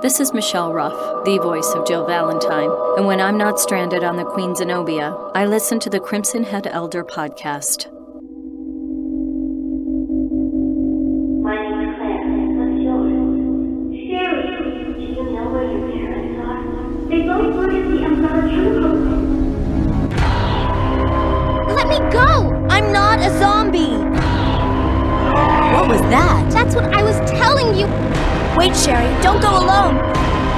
This is Michelle Ruff, the voice of Jill Valentine, and when I'm not stranded on the Queen Zenobia, I listen to the Crimson Head Elder podcast. My name is Claire. What's yours? Sherry. Do you know where your parents are? They both work at the Umbrella Chemical. Let me go! I'm not a zombie! What was that? That's what I was telling you! Wait, Sherry, don't go alone!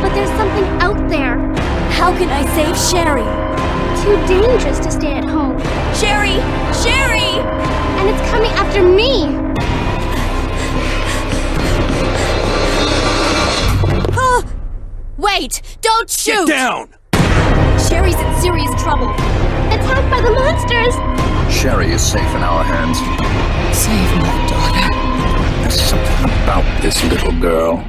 But there's something out there. How can I save Sherry? Too dangerous to stay at home. Sherry! Sherry! And it's coming after me! Wait! Don't shoot! Get down! Sherry's in serious trouble. Attacked by the monsters! Sherry is safe in our hands. Save my daughter. There's something about this little girl.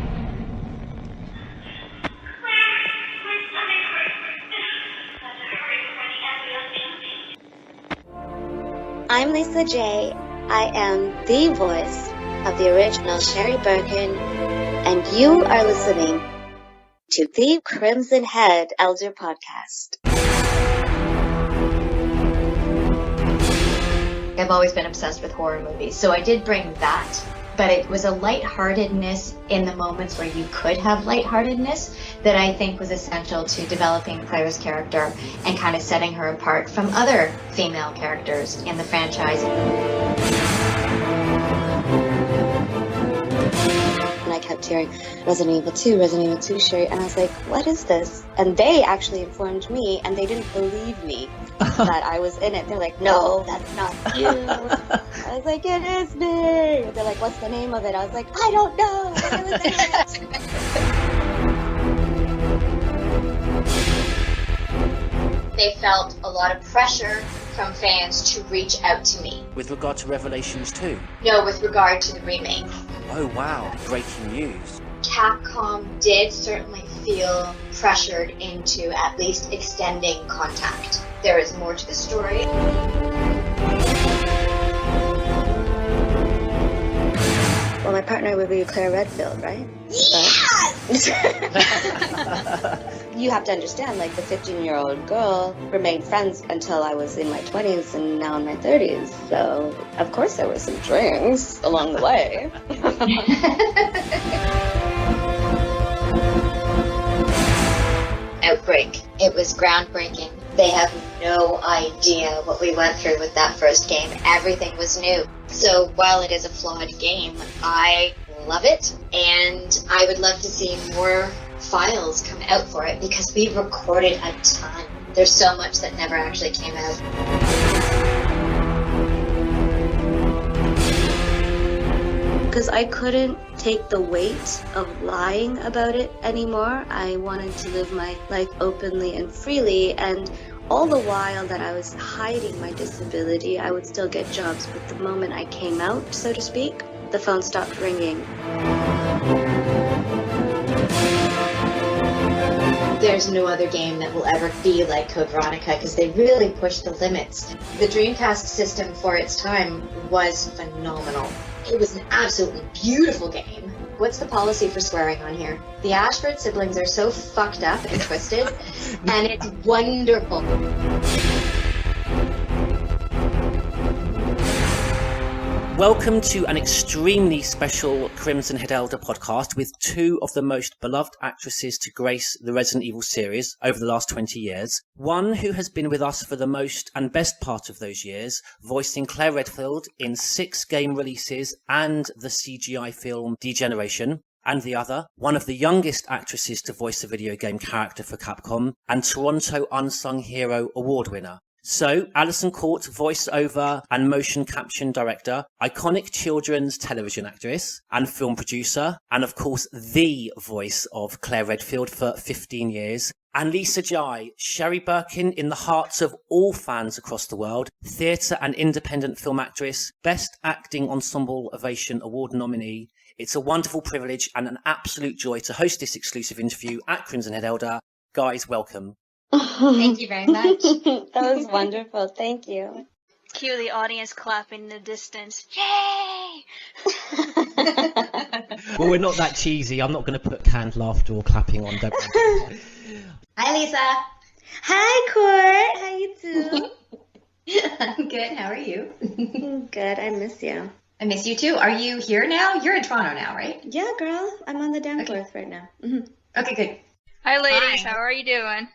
I'm Lisa J. I am the voice of the original Sherry Birkin, and you are listening to the Crimson Head Elder Podcast. I've always been obsessed with horror movies, so I did bring that, but it was a lightheartedness in the moments where you could have lightheartedness that I think was essential to developing Claire's character and kind of setting her apart from other female characters in the franchise. And I kept hearing Resident Evil 2, Sherry, and I was like, what is this? And they actually informed me, and they didn't believe me that I was in it. They're like, no, that's not you. I was like, it is me. They're like, what's the name of it? I was like, I don't know. I was in it. They felt a lot of pressure from fans to reach out to me. With regard to Revelations 2? No, with regard to the remake. Oh wow, breaking news. Capcom did certainly feel pressured into at least extending contact. There is more to the story. Well, my partner would be Claire Redfield, right? Yes! You have to understand, like, the 15-year-old girl remained friends until I was in my 20s and now in my 30s. So, of course, there were some drinks along the way. Outbreak. It was groundbreaking. They have no idea what we went through with that first game. Everything was new. So while it is a flawed game, I love it, and I would love to see more files come out for it because we recorded a ton. There's so much that never actually came out. Because I couldn't take the weight of lying about it anymore. I wanted to live my life openly and freely, and all the while that I was hiding my disability, I would still get jobs. But the moment I came out, so to speak, the phone stopped ringing. There's no other game that will ever be like Code Veronica because they really pushed the limits. The Dreamcast system for its time was phenomenal. It was an absolutely beautiful game. What's the policy for swearing on here? The Ashford siblings are so fucked up and twisted, and it's wonderful. Welcome to an extremely special Crimson Head Elder podcast with two of the most beloved actresses to grace the Resident Evil series over the last 20 years. One who has been with us for the most and best part of those years, voicing Claire Redfield in 6 game releases and the CGI film Degeneration. And the other, one of the youngest actresses to voice a video game character for Capcom and Toronto Unsung Hero Award winner. So, Alyson Court, voiceover and motion caption director, iconic children's television actress and film producer, and of course the voice of Claire Redfield for 15 years. And Lisa J, Sherry Birkin in the hearts of all fans across the world, theatre and independent film actress, Best Acting Ensemble Ovation Award nominee. It's a wonderful privilege and an absolute joy to host this exclusive interview at Crimson Head Elder. Guys, welcome. Thank you very much. That was wonderful. Thank you. Cue the audience clapping in the distance. Yay! Well, we're not that cheesy. I'm not going to put canned laughter or clapping on, don't we? Hi, Lisa. Hi, Court. How you doing? I'm good. How are you? Good. I miss you. I miss you too. Are you here now? You're in Toronto now, right? Yeah, girl. I'm on the Danforth right now. Mm-hmm. Okay, good. Hi, ladies. Hi. How are you doing?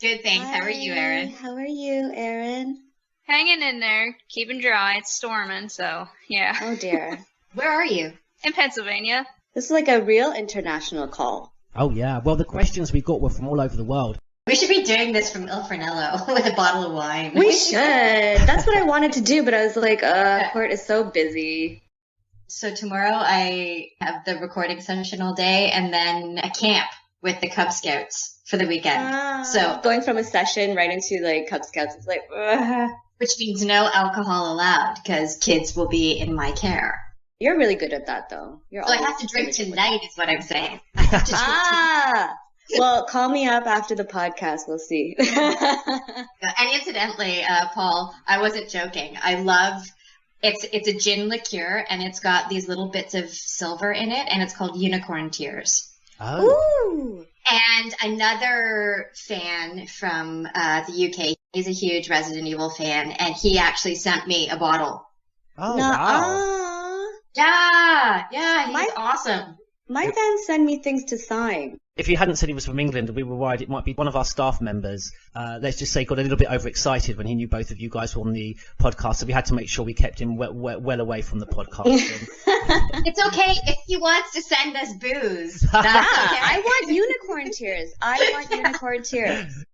Good, thanks. How are you, Erin? How are you, Erin? Hanging in there, keeping dry. It's storming, so yeah. Oh, dear. Where are you? In Pennsylvania. This is like a real international call. Oh, yeah. Well, the questions we got were from all over the world. We should be doing this from Il Fornello with a bottle of wine. We should. That's what I wanted to do, but I was like, Court is so busy. So tomorrow I have the recording session all day and then a camp with the Cub Scouts for the weekend. So going from a session right into like Cub Scouts is like, which means no alcohol allowed because kids will be in my care. You're really good at that, though. So I have to drink tonight is what I'm saying. I have to drink well, call me up after the podcast. We'll see. And incidentally, Paul, I wasn't joking. I love it's a gin liqueur and it's got these little bits of silver in it and it's called Unicorn Tears. Oh. Ooh. And another fan from the UK, he's a huge Resident Evil fan, and he actually sent me a bottle. Oh, wow. Yeah, he's awesome. My fans send me things to sign. If you hadn't said he was from England, we were worried it might be one of our staff members. Let's just say got a little bit overexcited when he knew both of you guys were on the podcast, so we had to make sure we kept him well away from the podcast. It's okay if he wants to send us booze. That's okay. I want unicorn tears. I want unicorn tears.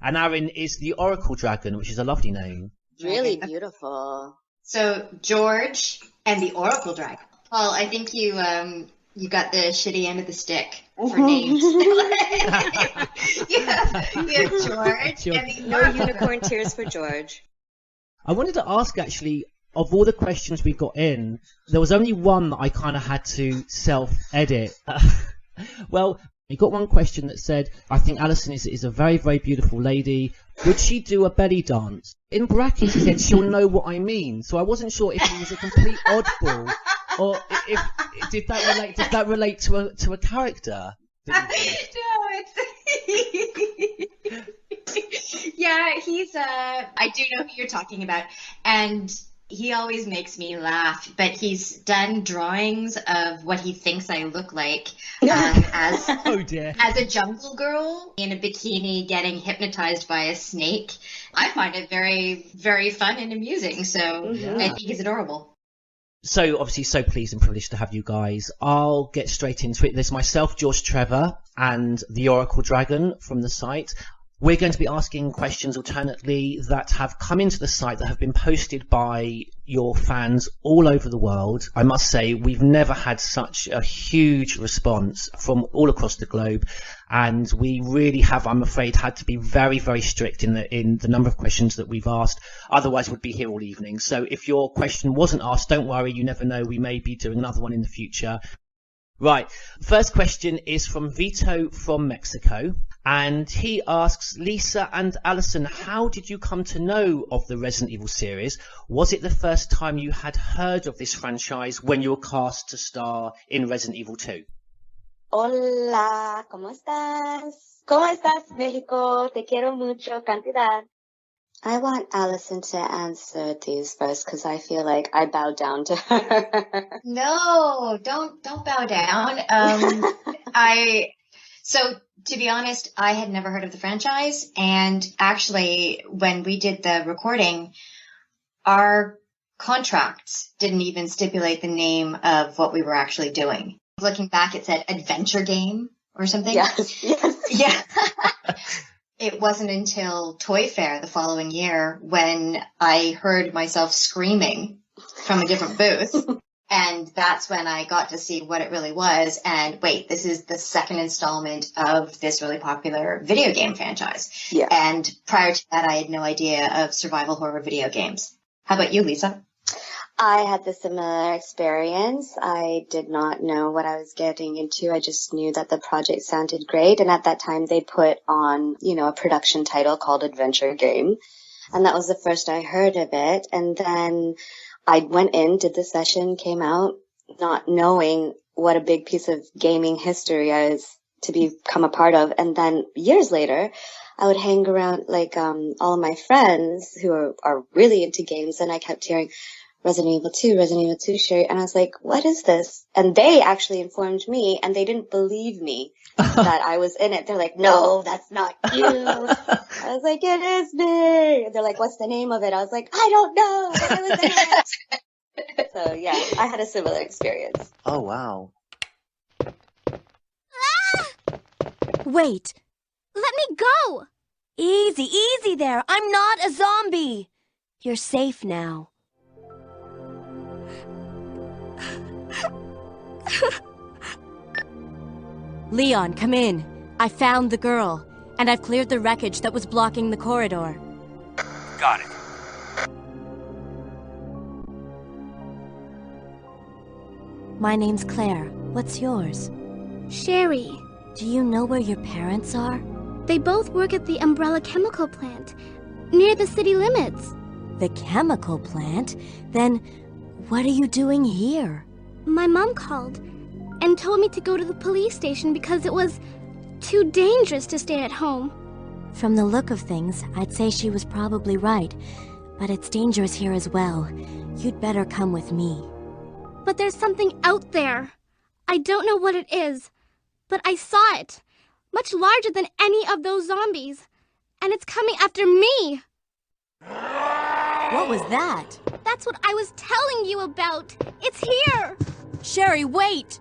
And Aaron is the Oracle Dragon, which is a lovely name. Really beautiful. So George and the Oracle Dragon. Paul, I think you got the shitty end of the stick for names. you have George and the No unicorn tears for George. I wanted to ask, actually, of all the questions we got in, there was only one that I kind of had to self-edit. Well, we got one question that said, I think Alyson is a very, very beautiful lady. Would she do a belly dance? In brackets, he said, she'll know what I mean. So I wasn't sure if he was a complete oddball or if did that relate to a character? No, yeah, he's I do know who you're talking about, and he always makes me laugh, but he's done drawings of what he thinks I look like as oh dear, as a jungle girl in a bikini getting hypnotized by a snake. I find it very, very fun and amusing, so I think he's adorable. So obviously so pleased and privileged to have you guys. I'll get straight into it. There's myself, George Trevor, and the Oracle Dragon from the site. We're going to be asking questions alternately that have come into the site that have been posted by your fans all over the world. I must say we've never had such a huge response from all across the globe, and we really have, I'm afraid, had to be very, very strict in the number of questions that we've asked. Otherwise we'd be here all evening. So if your question wasn't asked, don't worry, you never know, we may be doing another one in the future. Right, first question is from Vito from Mexico, and he asks, Lisa and Alyson, how did you come to know of the Resident Evil series? Was it the first time you had heard of this franchise when you were cast to star in Resident Evil 2? Hola, ¿cómo estás? ¿Cómo estás, México? Te quiero mucho, cantidad. I want Alyson to answer these first because I feel like I bow down to her. No, don't bow down. So to be honest, I had never heard of the franchise, and actually when we did the recording, our contracts didn't even stipulate the name of what we were actually doing. Looking back, it said adventure game or something. Yes. Yeah. It wasn't until Toy Fair the following year when I heard myself screaming from a different booth. And that's when I got to see what it really was. And wait, this is the second installment of this really popular video game franchise. Yeah. And prior to that, I had no idea of survival horror video games. How about you, Lisa? I had the similar experience. I did not know what I was getting into. I just knew that the project sounded great. And at that time, they put on, a production title called Adventure Game. And that was the first I heard of it. And then I went in, did the session, came out, not knowing what a big piece of gaming history I was to become a part of. And then years later, I would hang around like all of my friends who are really into games, and I kept hearing Resident Evil 2, Sherry, and I was like, what is this? And they actually informed me, and they didn't believe me that I was in it. They're like, no, that's not you. I was like, it is me. They're like, what's the name of it? I was like, I don't know. But I was in it. So yeah, I had a similar experience. Oh, wow. Wait. Let me go! Easy, easy there. I'm not a zombie. You're safe now. Leon, come in. I found the girl, and I've cleared the wreckage that was blocking the corridor. Got it. My name's Claire. What's yours? Sherry. Do you know where your parents are? They both work at the Umbrella Chemical Plant, near the city limits. The chemical plant? Then what are you doing here? My mom called and told me to go to the police station because it was too dangerous to stay at home. From the look of things, I'd say she was probably right. But it's dangerous here as well. You'd better come with me. But there's something out there. I don't know what it is, but I saw it. Much larger than any of those zombies. And it's coming after me. What was that? That's what I was telling you about. It's here. Sherry, wait!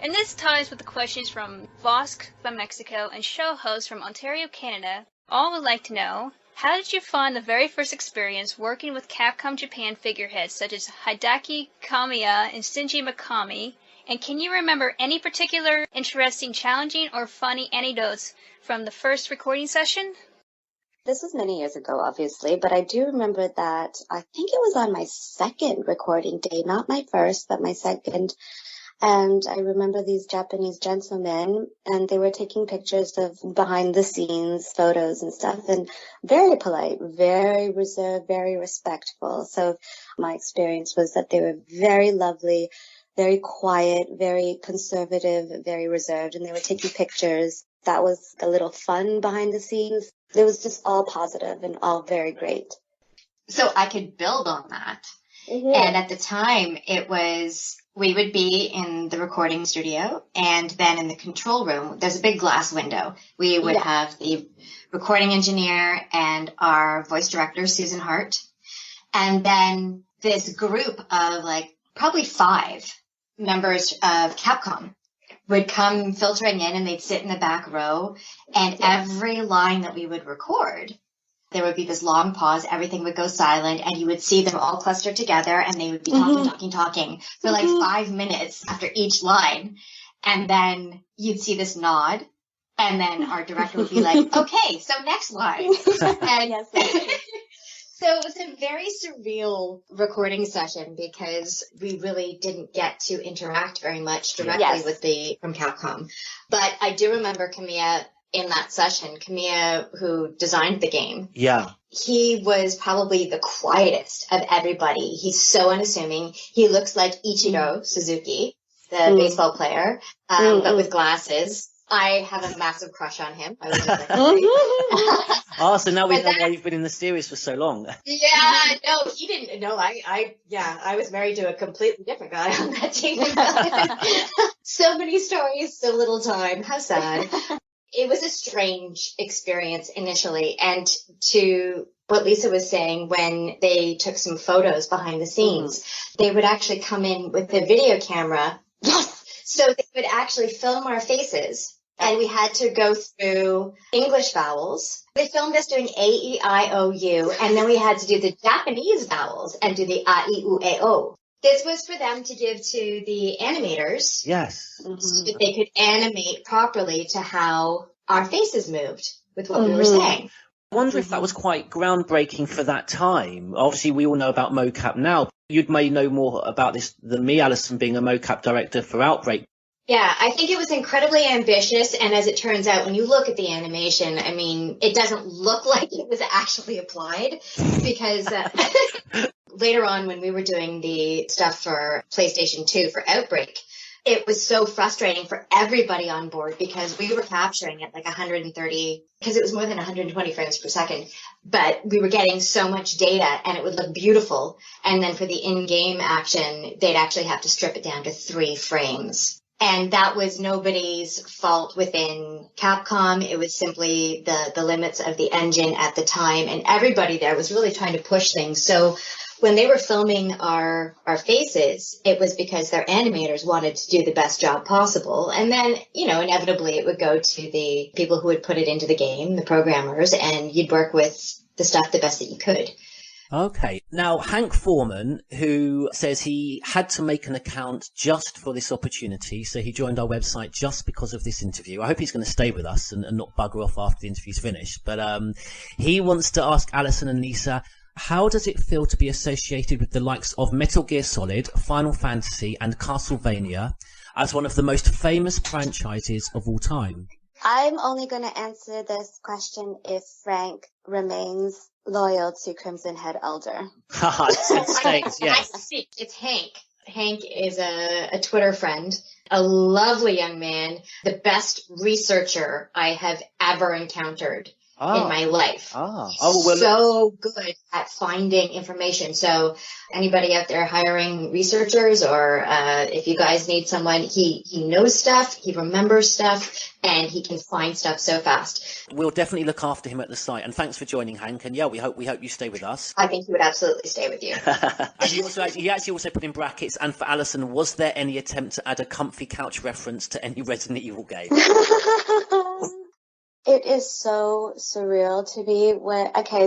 And this ties with the questions from Vosk from Mexico and show host from Ontario, Canada. All would like to know, how did you find the very first experience working with Capcom Japan figureheads such as Hideki Kamiya and Shinji Mikami? And can you remember any particular interesting, challenging, or funny anecdotes from the first recording session? This was many years ago, obviously, but I do remember that I think it was on my second recording day, not my first, but my second. And I remember these Japanese gentlemen, and they were taking pictures of behind the scenes photos and stuff, and very polite, very reserved, very respectful. So my experience was that they were very lovely, very quiet, very conservative, very reserved, and they were taking pictures. That was a little fun behind the scenes. It was just all positive and all very great. So I could build on that. Mm-hmm. And at the time, it was, we would be in the recording studio, and then in the control room, there's a big glass window. We would have the recording engineer and our voice director, Susan Hart. And then this group of like probably 5 members of Capcom would come filtering in, and they'd sit in the back row, and every line that we would record, there would be this long pause, everything would go silent, and you would see them all clustered together, and they would be talking for like 5 minutes after each line. And then you'd see this nod, and then our director would be like, okay, so next line. And so it was a very surreal recording session because we really didn't get to interact very much directly with from Capcom. But I do remember Kamiya in that session, Kamiya, who designed the game. Yeah. He was probably the quietest of everybody. He's so unassuming. He looks like Ichiro Suzuki, the baseball player, but with glasses. I have a massive crush on him. I was just like, so now we know why you've been in the series for so long. Yeah, no, he didn't. No, I was married to a completely different guy on that team. So many stories, so little time. How sad. It was a strange experience initially. And to what Lisa was saying, when they took some photos behind the scenes, they would actually come in with a video camera. Yes! So they would actually film our faces, and we had to go through English vowels. They filmed us doing A, E, I, O, U, and then we had to do the Japanese vowels and do the A, I, U, A, O. This was for them to give to the animators. Yes. So that they could animate properly to how our faces moved with what we were saying. I wonder if that was quite groundbreaking for that time. Obviously, we all know about mocap now. You may know more about this than me, Alyson, being a mocap director for Outbreak. Yeah, I think it was incredibly ambitious, and as it turns out, when you look at the animation, I mean, it doesn't look like it was actually applied, because later on when we were doing the stuff for PlayStation 2 for Outbreak, it was so frustrating for everybody on board because we were capturing at like 130, because it was more than 120 frames per second, but we were getting so much data and it would look beautiful. And then for the in-game action, they'd actually have to strip it down to 3 frames. And that was nobody's fault within Capcom. It was simply the limits of the engine at the time. And everybody there was really trying to push things. So when they were filming our faces, it was because their animators wanted to do the best job possible. And then, inevitably it would go to the people who would put it into the game, the programmers, and you'd work with the stuff the best that you could. Okay. Now, Hank Foreman, who says he had to make an account just for this opportunity, so he joined our website just because of this interview. I hope he's going to stay with us and not bugger off after the interview's finished. But he wants to ask Alyson and Lisa, how does it feel to be associated with the likes of Metal Gear Solid, Final Fantasy, and Castlevania as one of the most famous franchises of all time? I'm only going to answer this question if Frank remains loyal to Crimson Head Elder. Yes. It's Hank. Hank is a Twitter friend, a lovely young man, the best researcher I have ever encountered in my life. So good at finding information. So anybody out there hiring researchers, or if you guys need someone, he knows stuff, he remembers stuff, and he can find stuff so fast. We'll definitely look after him at the site. And thanks for joining, Hank. And yeah, we hope you stay with us. I think he would absolutely stay with you. And he actually also put in brackets, and for Alyson, was there any attempt to add a comfy couch reference to any Resident Evil game? It is so surreal to me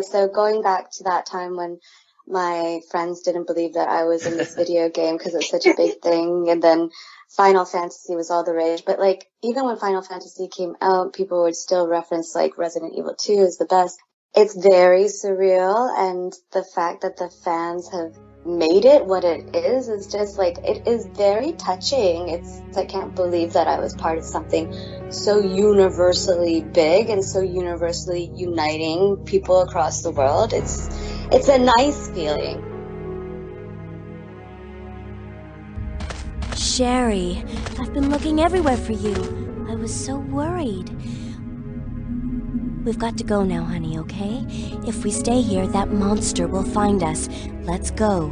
so going back to that time when my friends didn't believe that I was in this video game because it's such a big thing, and then Final Fantasy was all the rage. But like, even when Final Fantasy came out, people would still reference like Resident Evil 2 is the best. It's very surreal, and the fact that the fans have made it what it is just like, it is very touching. I can't believe that I was part of something so universally big and so universally uniting people across the world. It's a nice feeling. Sherry, I've been looking everywhere for you. I was so worried. We've got to go now, honey, okay? If we stay here, that monster will find us. Let's go.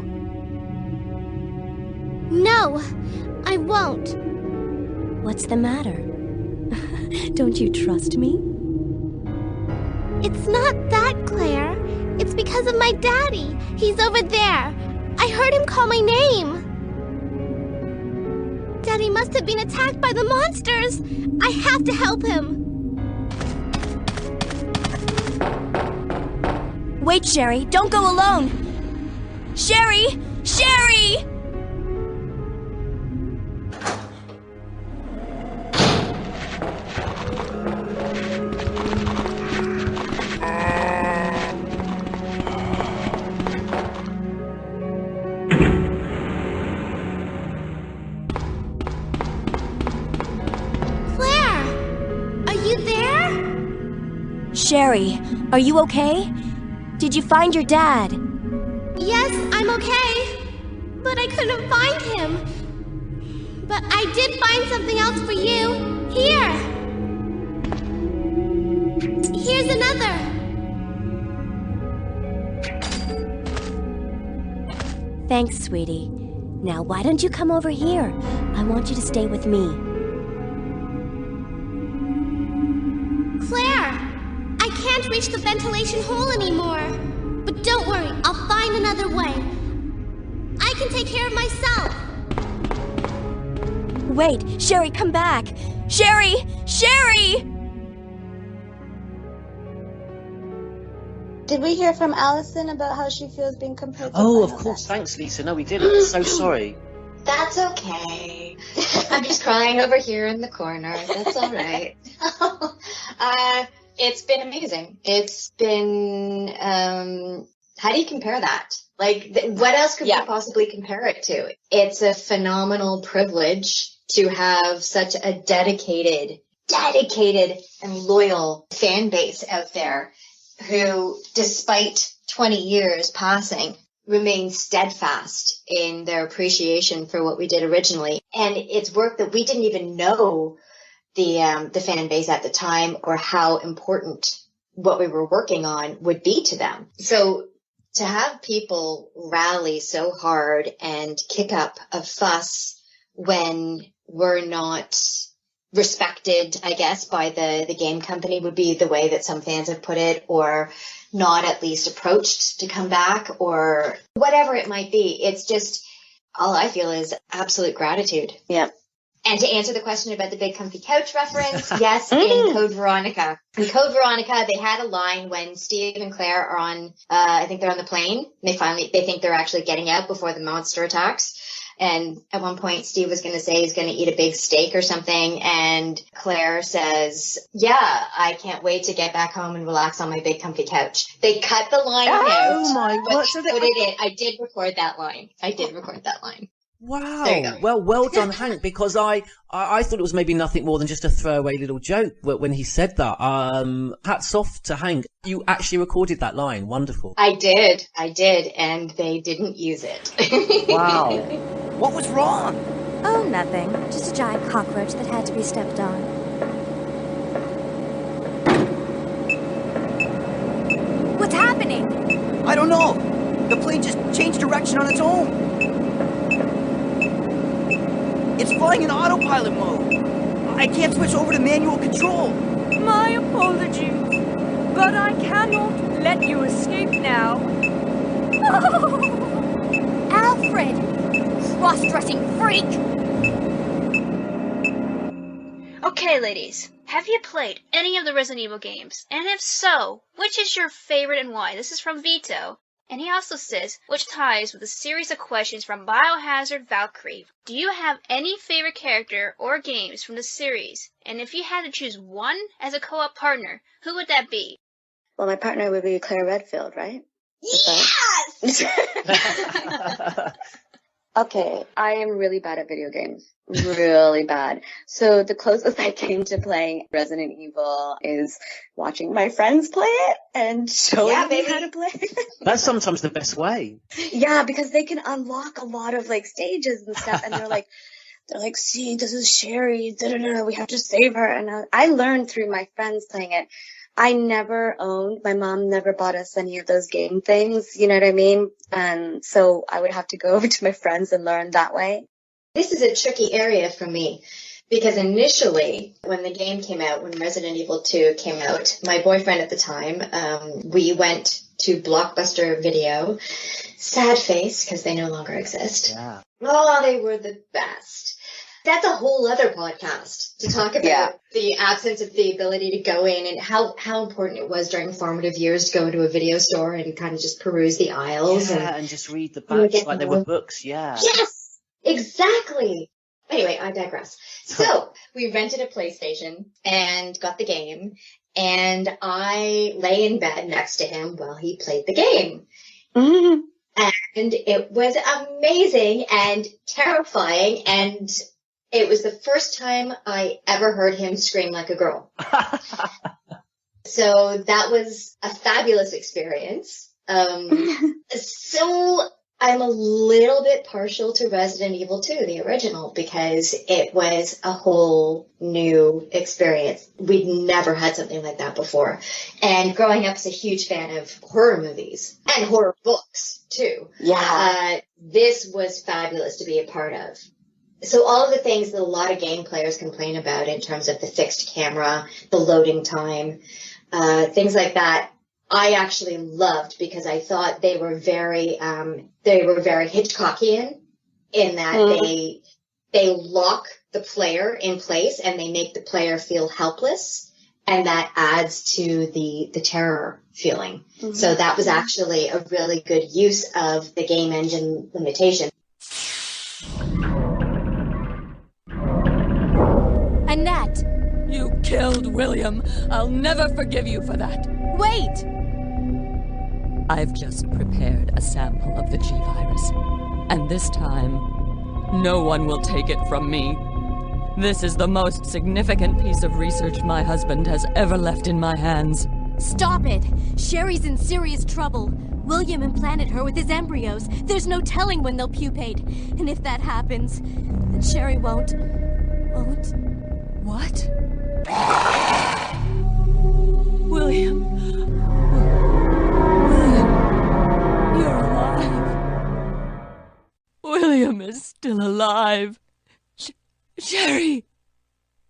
No, I won't. What's the matter? Don't you trust me? It's not that, Claire. It's because of my daddy. He's over there. I heard him call my name. Daddy must have been attacked by the monsters. I have to help him. Wait, Sherry, don't go alone! Sherry! Sherry! Claire! Are you there? Sherry, are you okay? Did you find your dad? Yes, I'm okay. But I couldn't find him. But I did find something else for you. Here. Here's another. Thanks, sweetie. Now, why don't you come over here? I want you to stay with me. Claire! I can't reach the ventilation hole anymore. But don't worry, I'll find another way. I can take care of myself. Wait, Sherry, come back! Sherry! Sherry! Did we hear from Alyson about how she feels being compared to Oh, Final of course. Fantasy? Thanks, Lisa. No, we didn't. So sorry. That's okay. I'm just crying over here in the corner. That's all right. It's been amazing. It's been, how do you compare that? Like, what else could we possibly compare it to? It's a phenomenal privilege to have such a dedicated and loyal fan base out there who, despite 20 years passing, remain steadfast in their appreciation for what we did originally. And it's work that we didn't even know the fan base at the time or how important what we were working on would be to them. So to have people rally so hard and kick up a fuss when we're not respected, I guess, by the game company would be the way that some fans have put it, or not at least approached to come back, or whatever it might be. It's just, all I feel is absolute gratitude. Yeah. And to answer the question about the big comfy couch reference, yes, in Code Veronica. In Code Veronica, they had a line when Steve and Claire are on, I think they're on the plane. They think they're actually getting out before the monster attacks. And at one point, Steve was going to say he's going to eat a big steak or something. And Claire says, yeah, I can't wait to get back home and relax on my big comfy couch. They cut the line out. Oh my God. So put it in. I did record that line. Wow. Well done, Hank, because I thought it was maybe nothing more than just a throwaway little joke when he said that. Hats off to Hank. You actually recorded that line. Wonderful. I did. And they didn't use it. Wow. What was wrong? Oh, nothing. Just a giant cockroach that had to be stepped on. What's happening? I don't know. The plane just changed direction on its own. It's flying in autopilot mode. I can't switch over to manual control. My apologies, but I cannot let you escape now. Alfred! Cross-dressing freak! Okay, ladies, have you played any of the Resident Evil games? And if so, which is your favorite and why? This is from Vito. And he also says, which ties with a series of questions from Biohazard Valkyrie. Do you have any favorite character or games from the series? And if you had to choose one as a co-op partner, who would that be? Well, my partner would be Claire Redfield, right? Yes! Okay, I am really bad at video games. Really bad. So the closest I came to playing Resident Evil is watching my friends play it and showing me how to play. That's sometimes the best way. Yeah, because they can unlock a lot of like stages and stuff, and they're like, see, this is Sherry, we have to save her. And I learned through my friends playing it. I never owned, my mom never bought us any of those game things, you know what I mean? And so I would have to go over to my friends and learn that way. This is a tricky area for me because initially when the game came out, when Resident Evil 2 came out, my boyfriend at the time, we went to Blockbuster Video, sad face because they no longer exist. Yeah. Oh, they were the best. That's a whole other podcast to talk about the absence of the ability to go in and how important it was during formative years to go into a video store and kind of just peruse the aisles. And just read the books like they were books, yeah. Yes, exactly. Anyway, I digress. So we rented a PlayStation and got the game, and I lay in bed next to him while he played the game. Mm-hmm. And it was amazing and terrifying, and it was the first time I ever heard him scream like a girl. So that was a fabulous experience. So I'm a little bit partial to Resident Evil 2, the original, because it was a whole new experience. We'd never had something like that before. And growing up as a huge fan of horror movies and horror books, too. Yeah. This was fabulous to be a part of. So all of the things that a lot of game players complain about in terms of the fixed camera, the loading time, things like that, I actually loved because I thought they were very Hitchcockian in that they lock the player in place and they make the player feel helpless, and that adds to the terror feeling. Mm-hmm. So that was actually a really good use of the game engine limitation. Annette! You killed William. I'll never forgive you for that. Wait! I've just prepared a sample of the G-Virus. And this time, no one will take it from me. This is the most significant piece of research my husband has ever left in my hands. Stop it! Sherry's in serious trouble. William implanted her with his embryos. There's no telling when they'll pupate. And if that happens, then Sherry won't... What? William. William. You're alive. William is still alive. Sherry.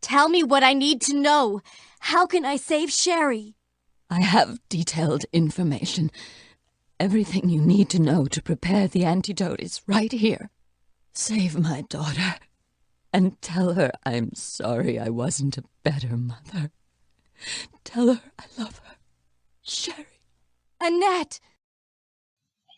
Tell me what I need to know. How can I save Sherry? I have detailed information. Everything you need to know to prepare the antidote is right here. Save my daughter. And tell her I'm sorry I wasn't a better mother. Tell her I love her. Sherry. Annette!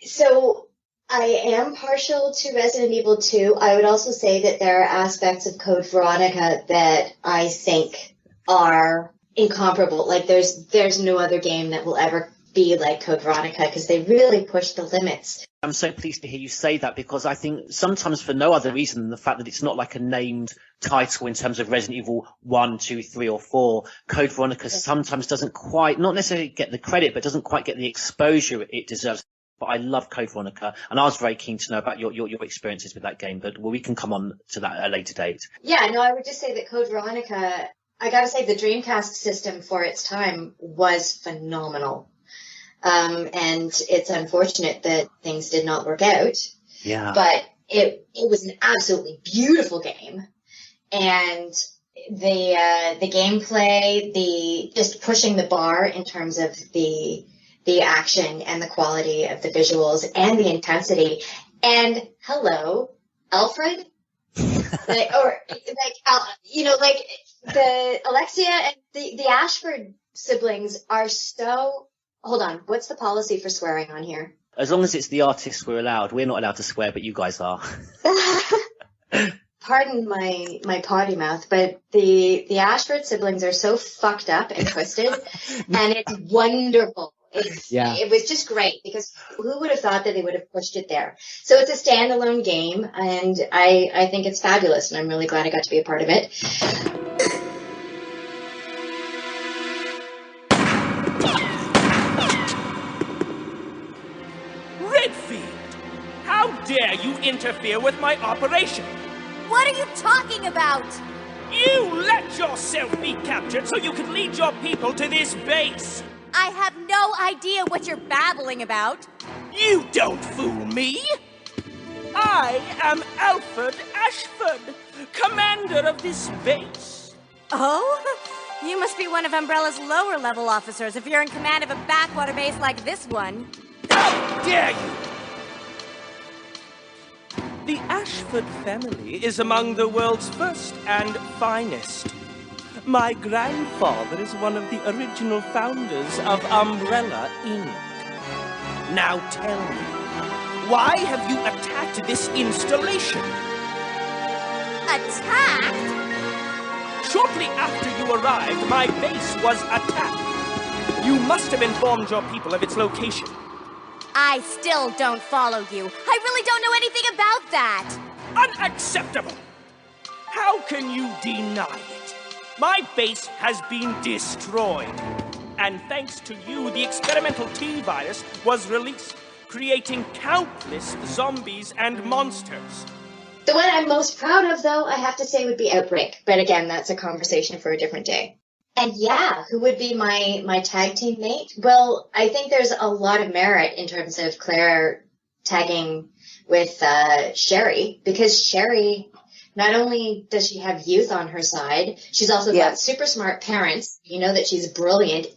So, I am partial to Resident Evil 2. I would also say that there are aspects of Code Veronica that I think are incomparable. Like, there's no other game that will ever be like Code Veronica, because they really push the limits. I'm so pleased to hear you say that, because I think sometimes for no other reason than the fact that it's not like a named title in terms of Resident Evil 1, 2, 3 or 4. Code Veronica sometimes doesn't quite, not necessarily get the credit, but doesn't quite get the exposure it deserves. But I love Code Veronica, and I was very keen to know about your experiences with that game, but we can come on to that at a later date. Yeah, no, I would just say that Code Veronica, I gotta say the Dreamcast system for its time was phenomenal. And it's unfortunate that things did not work out. Yeah. But it was an absolutely beautiful game. And the gameplay, the just pushing the bar in terms of the action and the quality of the visuals and the intensity. And hello, Alfred? the Alexia and the Ashford siblings are so... Hold on, what's the policy for swearing on here? As long as it's the artists we're allowed. We're not allowed to swear, but you guys are. Pardon my potty mouth, but the Ashford siblings are so fucked up and twisted, and it's wonderful. It was just great, because who would have thought that they would have pushed it there? So it's a standalone game, and I think it's fabulous, and I'm really glad I got to be a part of it. How dare you interfere with my operation? What are you talking about? You let yourself be captured so you could lead your people to this base. I have no idea what you're babbling about. You don't fool me. I am Alfred Ashford, commander of this base. Oh? You must be one of Umbrella's lower level officers if you're in command of a backwater base like this one. How dare you! The Ashford family is among the world's first and finest. My grandfather is one of the original founders of Umbrella, Inc. Now tell me, why have you attacked this installation? Attacked? Shortly after you arrived, my base was attacked. You must have informed your people of its location. I still don't follow you. I really don't know anything about that. Unacceptable! How can you deny it? My base has been destroyed. And thanks to you, the experimental T-virus was released, creating countless zombies and monsters. The one I'm most proud of, though, I have to say would be Outbreak. But again, that's a conversation for a different day. And yeah, who would be my tag team mate? Well, I think there's a lot of merit in terms of Claire tagging with Sherry, because Sherry, not only does she have youth on her side, she's also got super smart parents. You know that she's brilliant,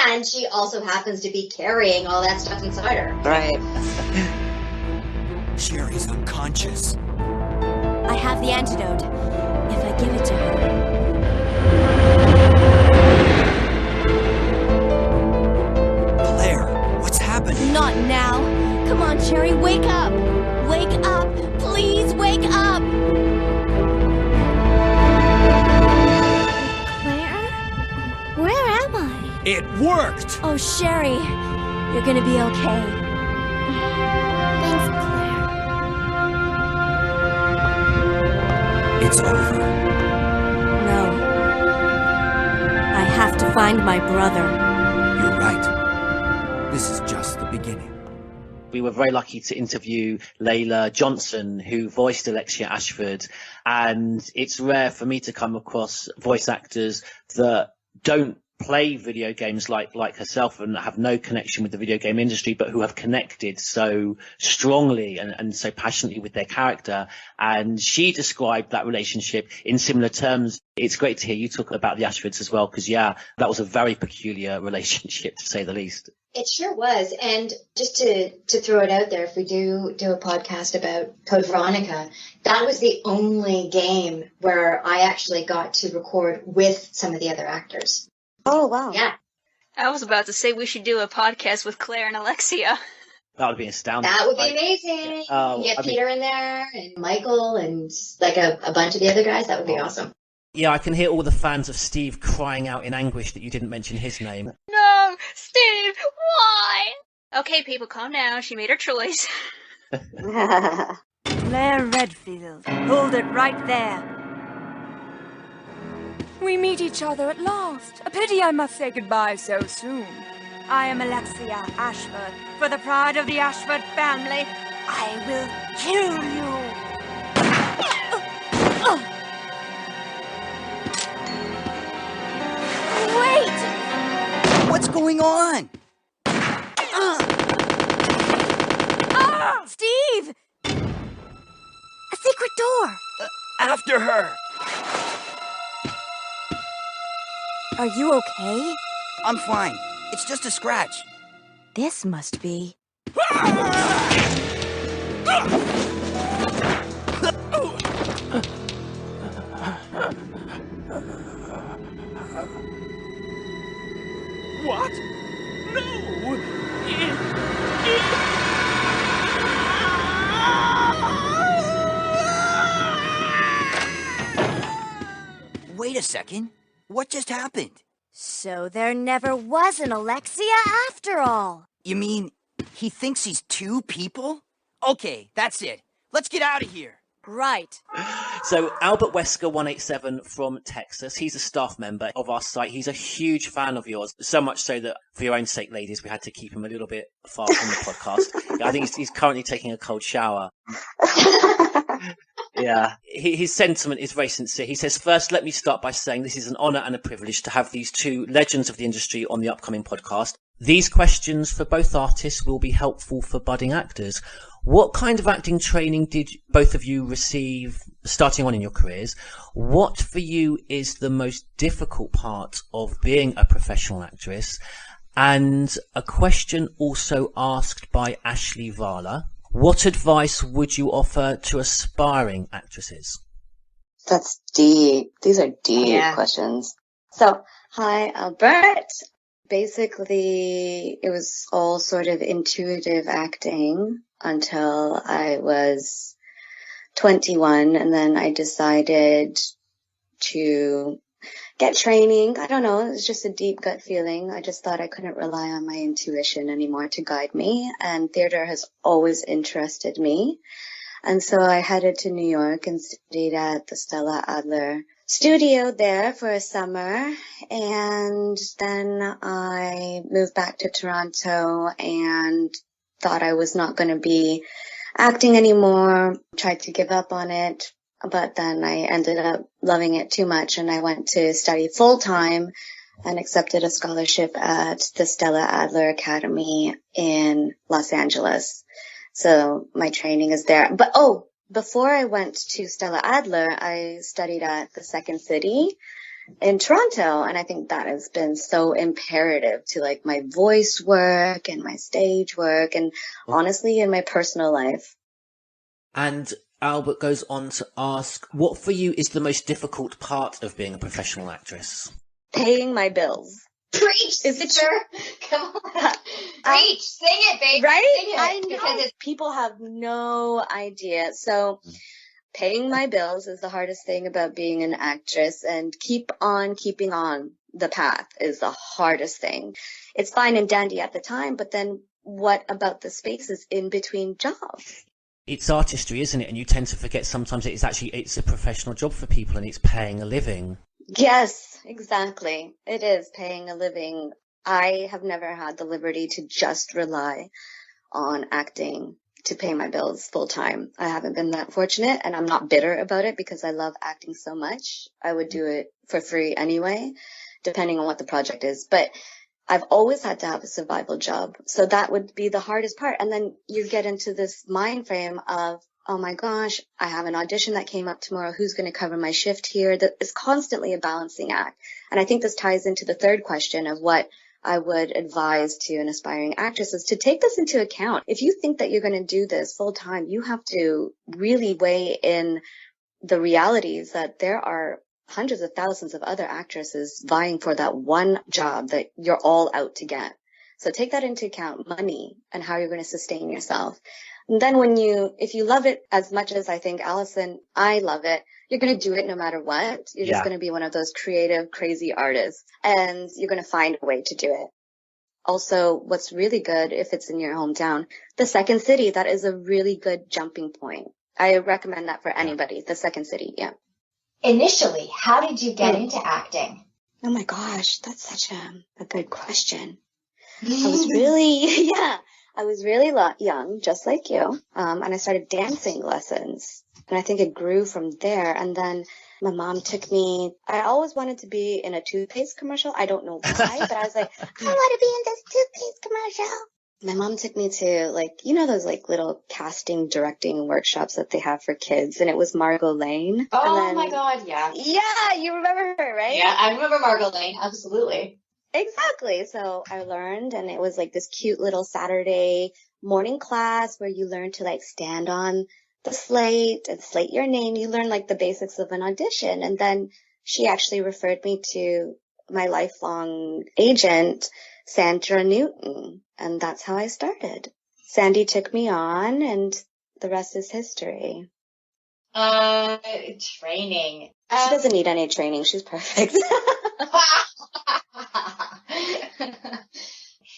and she also happens to be carrying all that stuff inside her. Right. Sherry's unconscious. I have the antidote. If I give it to her... Not now. Come on, Sherry, wake up. Wake up. Please wake up. Claire? Where am I? It worked! Oh, Sherry, you're gonna be okay. Thanks, Claire. It's over. No. I have to find my brother. You're right. This is just the beginning. we were very lucky to interview Layla Johnson, who voiced Alexia Ashford. And it's rare for me to come across voice actors that don't play video games like herself and have no connection with the video game industry, but who have connected so strongly and so passionately with their character. And she described that relationship in similar terms. It's great to hear you talk about the Ashfords as well, because that was a very peculiar relationship, to say the least. It sure was. And just to throw it out there, if we do a podcast about Code Veronica, that was the only game where I actually got to record with some of the other actors. Oh, wow. Yeah. I was about to say we should do a podcast with Claire and Alexia. That would be astounding. That would be amazing. Get Peter in there and Michael and like a bunch of the other guys. That would be awesome. Yeah, I can hear all the fans of Steve crying out in anguish that you didn't mention his name. No, Steve, why? Okay, people, calm down. She made her choice. Claire Redfield, hold it right there. We meet each other at last. A pity I must say goodbye so soon. I am Alexia Ashford. For the pride of the Ashford family, I will kill you. Wait! What's going on? Steve! A secret door! After her! Are you okay? I'm fine. It's just a scratch. This must be... What? No! Wait a second. What just happened? So there never was an Alexia after all. You mean he thinks he's two people? Okay, that's it. Let's get out of here. Right. So Albert Wesker 187 from Texas, he's a staff member of our site. He's a huge fan of yours, so much so that for your own sake, ladies, we had to keep him a little bit far from the podcast. I think he's currently taking a cold shower. Yeah, his sentiment is very sincere. He says, first, let me start by saying this is an honor and a privilege to have these two legends of the industry on the upcoming podcast. These questions for both artists will be helpful for budding actors. What kind of acting training did both of you receive starting on in your careers? What for you is the most difficult part of being a professional actress? And a question also asked by Ashley Vala. What advice would you offer to aspiring actresses? That's deep. These are deep questions. So, hi, Albert. Basically, it was all sort of intuitive acting until I was 21, and then I decided to get training. I don't know, it was just a deep gut feeling. I just thought I couldn't rely on my intuition anymore to guide me, and theater has always interested me. And so I headed to New York and studied at the Stella Adler studio there for a summer, and then I moved back to Toronto and thought I was not going to be acting anymore, tried to give up on it, but then I ended up loving it too much, and I went to study full-time and accepted a scholarship at the Stella Adler Academy in Los Angeles. So my training is there. But before I went to Stella Adler, I studied at the Second City in Toronto, and I think that has been so imperative to like my voice work and my stage work and honestly in my personal life. And Albert goes on to ask, what for you is the most difficult part of being a professional actress? Paying my bills. Preach, sister. Come on. Preach. Sing it, baby. Right? Sing it. I know. Because people have no idea. So paying my bills is the hardest thing about being an actress, and keep on keeping on the path is the hardest thing. It's fine and dandy at the time, but then what about the spaces in between jobs? It's artistry, isn't it? And you tend to forget sometimes it's a professional job for people and it's paying a living. Yes, exactly. It is paying a living. I have never had the liberty to just rely on acting to pay my bills full time. I haven't been that fortunate, and I'm not bitter about it because I love acting so much. I would do it for free anyway, depending on what the project is. But I've always had to have a survival job. So that would be the hardest part. And then you get into this mind frame of, oh my gosh, I have an audition that came up tomorrow. Who's going to cover my shift here? That is constantly a balancing act. And I think this ties into the third question of what I would advise to an aspiring actress is to take this into account. If you think that you're going to do this full time, you have to really weigh in the realities that there are hundreds of thousands of other actresses vying for that one job that you're all out to get. So take that into account, money and how you're going to sustain yourself. And then if you love it as much as I think Alyson, I love it, you're going to do it no matter what. You're just going to be one of those creative, crazy artists, and you're going to find a way to do it. Also, what's really good, if it's in your hometown, the Second City, that is a really good jumping point. I recommend that for anybody, the Second City, yeah. Initially, how did you get into acting? Oh my gosh, that's such a good question. I was really, I was really young, just like you, and I started dancing lessons. And I think it grew from there. And then my mom took me, I always wanted to be in a toothpaste commercial. I don't know why, but I was like, I want to be in this toothpaste commercial. My mom took me to those little casting directing workshops that they have for kids. And it was Margot Lane. Oh my God, yeah. Yeah, you remember her, right? Yeah, I remember Margot Lane, absolutely. Exactly. So I learned, and it was like this cute little Saturday morning class where you learn to stand on the slate and slate your name. You learn the basics of an audition. And then she actually referred me to my lifelong agent, Sandra Newton. And that's how I started. Sandy took me on, and the rest is history. Training. She doesn't need any training. She's perfect.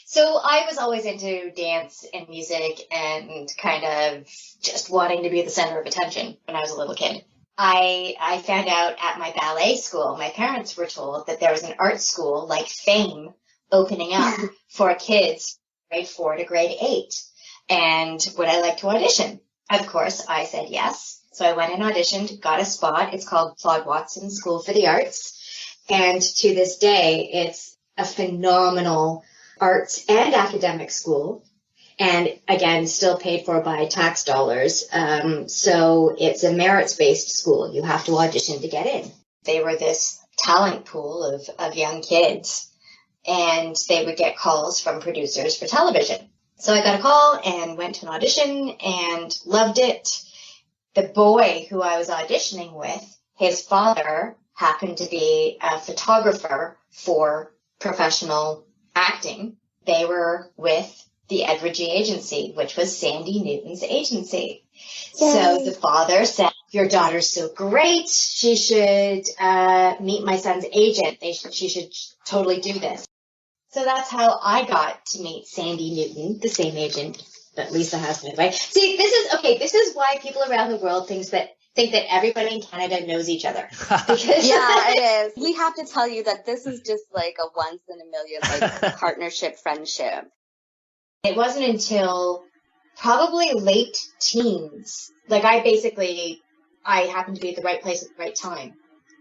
So I was always into dance and music and kind of just wanting to be the center of attention when I was a little kid. I found out at my ballet school, my parents were told that there was an art school like Fame opening up for kids grade 4 to grade 8. And would I like to audition? Of course, I said yes. So I went and auditioned, got a spot. It's called Claude Watson School for the Arts. And to this day, it's a phenomenal arts and academic school. And again, still paid for by tax dollars. So it's a merits-based school. You have to audition to get in. They were this talent pool of young kids, and they would get calls from producers for television. So I got a call and went to an audition and loved it. The boy who I was auditioning with, his father happened to be a photographer for professional acting. They were with the Edward G. Agency, which was Sandy Newton's agency. Yay. So the father said, your daughter's so great. She should meet my son's agent. She should totally do this. So that's how I got to meet Sandy Newton, the same agent that Lisa has, by the way. See, this is why people around the world think that everybody in Canada knows each other. Because yeah, it is. We have to tell you that this is just like a once in a million partnership, friendship. It wasn't until probably late teens. I happened to be at the right place at the right time.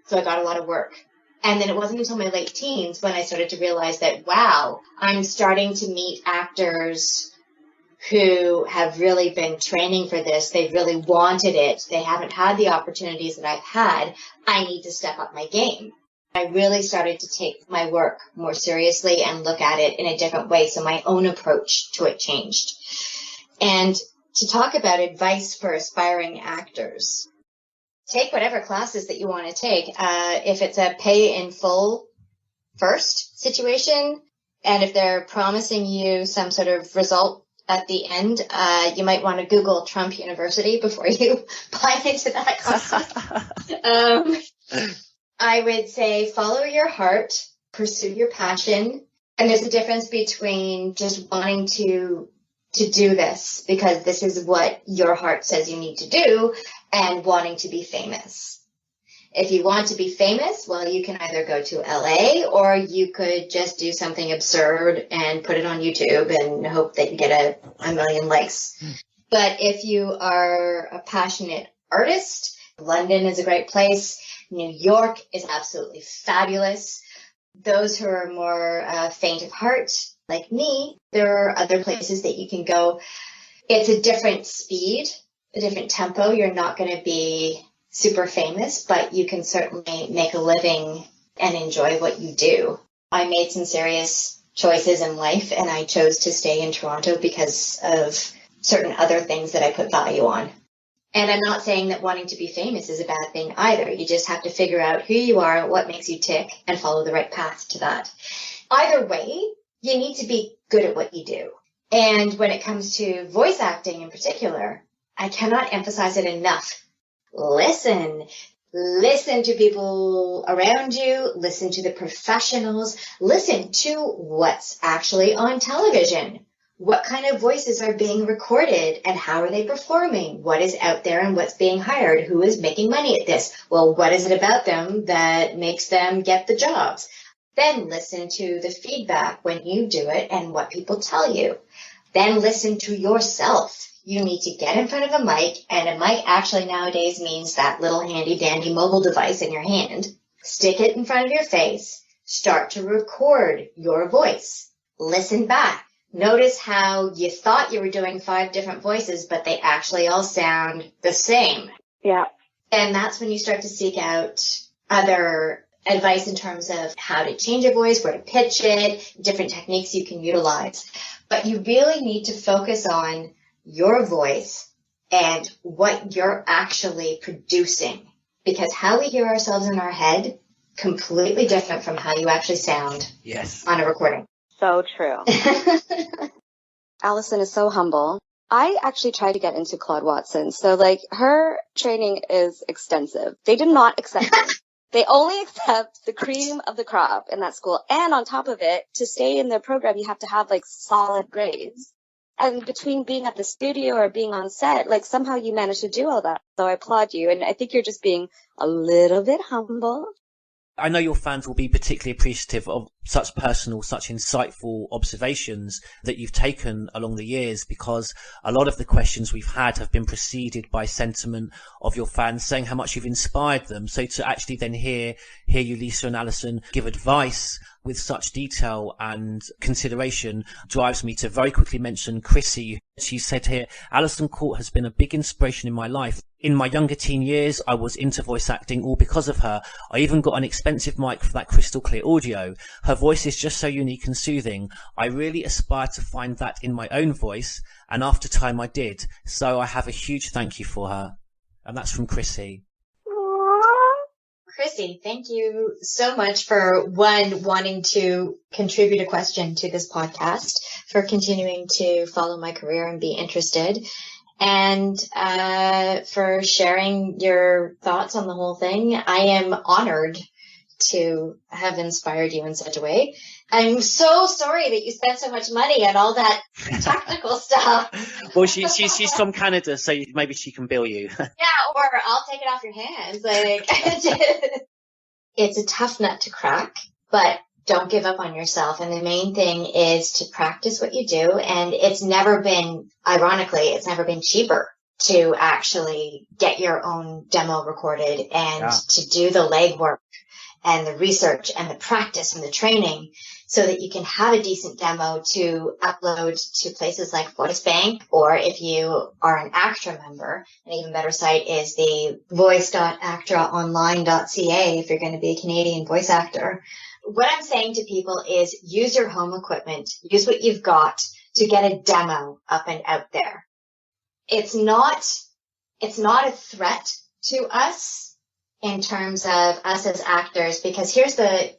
So I got a lot of work. And then it wasn't until my late teens when I started to realize that, wow, I'm starting to meet actors who have really been training for this. They've really wanted it. They haven't had the opportunities that I've had. I need to step up my game. I really started to take my work more seriously and look at it in a different way. So my own approach to it changed. And to talk about advice for aspiring actors, take whatever classes that you want to take. If it's a pay in full first situation, and if they're promising you some sort of result at the end, you might want to Google Trump University before you buy into that concept. I would say follow your heart, pursue your passion. And there's a difference between just wanting to do this because this is what your heart says you need to do and wanting to be famous. If you want to be famous, well, you can either go to LA or you could just do something absurd and put it on YouTube and hope that you get a million likes. But if you are a passionate artist, London is a great place. New York is absolutely fabulous. Those who are more faint of heart, like me, there are other places that you can go. It's a different speed, a different tempo. You're not going to be super famous, but you can certainly make a living and enjoy what you do. I made some serious choices in life, and I chose to stay in Toronto because of certain other things that I put value on. And I'm not saying that wanting to be famous is a bad thing either. You just have to figure out who you are, what makes you tick, and follow the right path to that. Either way, you need to be good at what you do. And when it comes to voice acting in particular, I cannot emphasize it enough. Listen to people around you, listen to the professionals, listen to what's actually on television. What kind of voices are being recorded and how are they performing? What is out there and what's being hired? Who is making money at this? Well, what is it about them that makes them get the jobs? Then listen to the feedback when you do it and what people tell you. Then listen to yourself. You need to get in front of a mic, and a mic actually nowadays means that little handy dandy mobile device in your hand. Stick it in front of your face. Start to record your voice. Listen back. Notice how you thought you were doing 5 different voices, but they actually all sound the same. Yeah. And that's when you start to seek out other advice in terms of how to change your voice, where to pitch it, different techniques you can utilize. But you really need to focus on your voice and what you're actually producing. Because how we hear ourselves in our head, completely different from how you actually sound on a recording. So true. Alyson is so humble. I actually tried to get into Claude Watson. So, her training is extensive. They did not accept me. They only accept the cream of the crop in that school. And on top of it, to stay in their program, you have to have, solid grades. And between being at the studio or being on set, somehow you managed to do all that. So I applaud you. And I think you're just being a little bit humble. I know your fans will be particularly appreciative of such personal, such insightful observations that you've taken along the years, because a lot of the questions we've had have been preceded by sentiment of your fans saying how much you've inspired them. So to actually then hear you, Lisa and Alyson, give advice with such detail and consideration drives me to very quickly mention Chrissy. She said here, Alyson Court has been a big inspiration in my life. In my younger teen years, I was into voice acting all because of her. I even got an expensive mic for that crystal clear audio. Her voice is just so unique and soothing. I really aspire to find that in my own voice, and after time I did. So I have a huge thank you for her. And that's from Chrissy. Chrissy, thank you so much for wanting to contribute a question to this podcast, for continuing to follow my career and be interested, and for sharing your thoughts on the whole thing. I am honored to have inspired you in such a way. I'm so sorry that you spent so much money on all that technical stuff. Well, she's from Canada, so maybe she can bill you. Yeah, or I'll take it off your hands. It's a tough nut to crack, but don't give up on yourself. And the main thing is to practice what you do. And it's never been cheaper to actually get your own demo recorded and to do the legwork and the research and the practice and the training so that you can have a decent demo to upload to places like Voice Bank, or if you are an ACTRA member, an even better site is the voice.actraonline.ca if you're going to be a Canadian voice actor. What I'm saying to people is use your home equipment, use what you've got to get a demo up and out there. It's not a threat to us in terms of us as actors, because here's the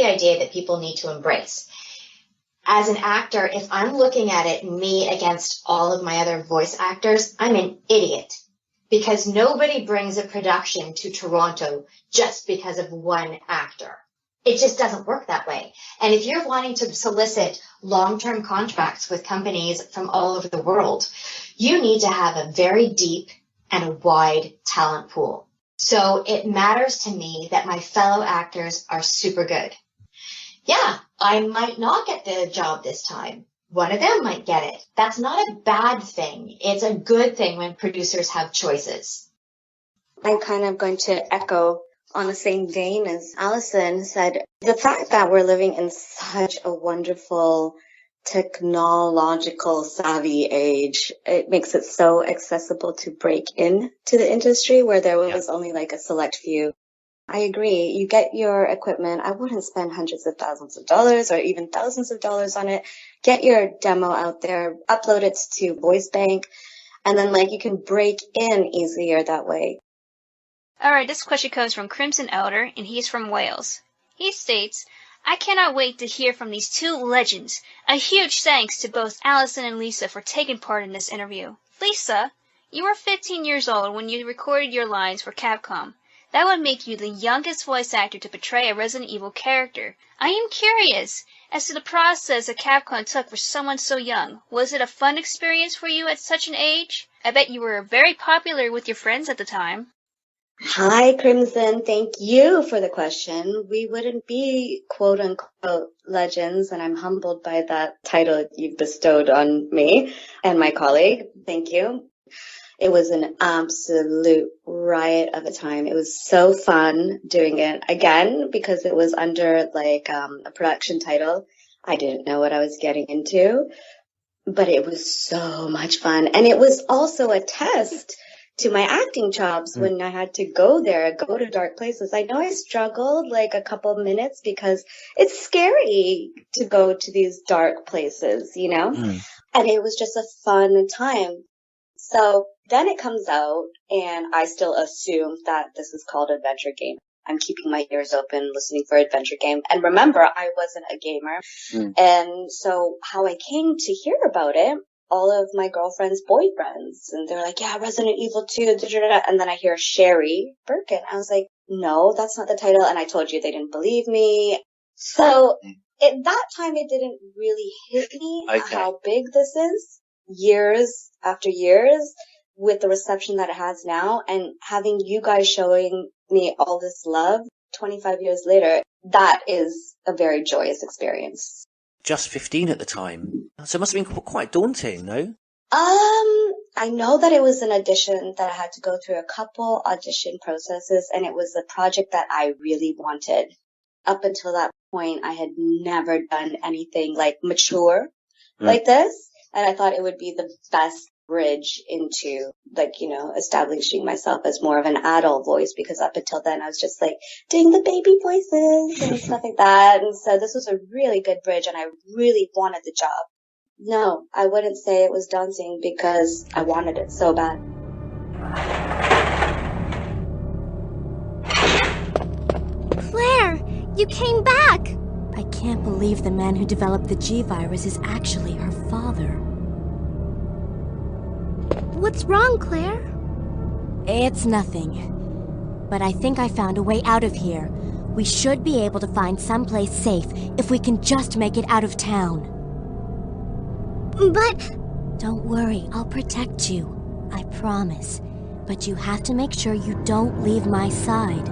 idea that people need to embrace. As an actor, if I'm looking at it, me against all of my other voice actors, I'm an idiot, because nobody brings a production to Toronto just because of one actor. It just doesn't work that way. And if you're wanting to solicit long-term contracts with companies from all over the world, you need to have a very deep and a wide talent pool. So it matters to me that my fellow actors are super good. Yeah, I might not get the job this time. One of them might get it. That's not a bad thing. It's a good thing when producers have choices. I'm kind of going to echo on the same vein as Alyson said. The fact that we're living in such a wonderful technological savvy age, it makes it so accessible to break into the industry where there was only like a select few. I agree. You get your equipment. I wouldn't spend hundreds of thousands of dollars or even thousands of dollars on it. Get your demo out there, upload it to Voice Bank, and then like you can break in easier that way. Alright, this question comes from Crimson Elder, and he's from Wales. He states, I cannot wait to hear from these two legends. A huge thanks to both Alyson and Lisa for taking part in this interview. Lisa, you were 15 years old when you recorded your lines for Capcom. That would make you the youngest voice actor to portray a Resident Evil character. I am curious as to the process that Capcom took for someone so young. Was it a fun experience for you at such an age? I bet you were very popular with your friends at the time. Hi, Crimson. Thank you for the question. We wouldn't be quote unquote legends, and I'm humbled by that title you've bestowed on me and my colleague. Thank you. It was an absolute riot of a time. It was so fun doing it again because it was under like a production title. I didn't know what I was getting into, but it was so much fun. And it was also a test to my acting chops when I had to go there, go to dark places. I know I struggled like a couple minutes because it's scary to go to these dark places, you know? And it was just a fun time. So then it comes out, and I still assume that this is called adventure game. I'm keeping my ears open, listening for adventure game. And remember, I wasn't a gamer. And so how I came to hear about it, all of my girlfriend's boyfriends, and they're like, yeah, Resident Evil 2, and then I hear Sherry Birkin. I was like, no, that's not the title. And I told you they didn't believe me. So at that time, it didn't really hit me how big this is. Years after years, with the reception that it has now, and having you guys showing me all this love 25 years later, that is a very joyous experience. Just 15 at the time. So it must have been quite daunting, no? I know that it was an audition that I had to go through a couple audition processes, and it was a project that I really wanted. Up until that point, I had never done anything like mature like this. And I thought it would be the best bridge into, like, you know, establishing myself as more of an adult voice, because up until then I was just like doing the baby voices and stuff like that. And so this was a really good bridge, and I really wanted the job. No, I wouldn't say it was daunting because I wanted it so bad. Claire, you came back! I can't believe the man who developed the G-Virus is actually her father. What's wrong, Claire? It's nothing. But I think I found a way out of here. We should be able to find someplace safe if we can just make it out of town. But... Don't worry, I'll protect you. I promise. But you have to make sure you don't leave my side.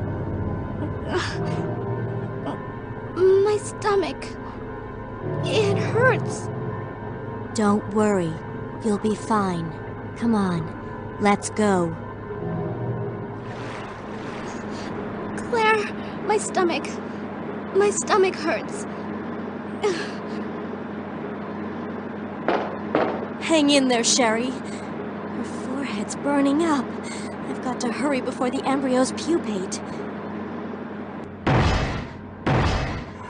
My stomach... it hurts. Don't worry. You'll be fine. Come on, let's go. Claire, my stomach hurts. Hang in there, Sherry. Her forehead's burning up. I've got to hurry before the embryos pupate.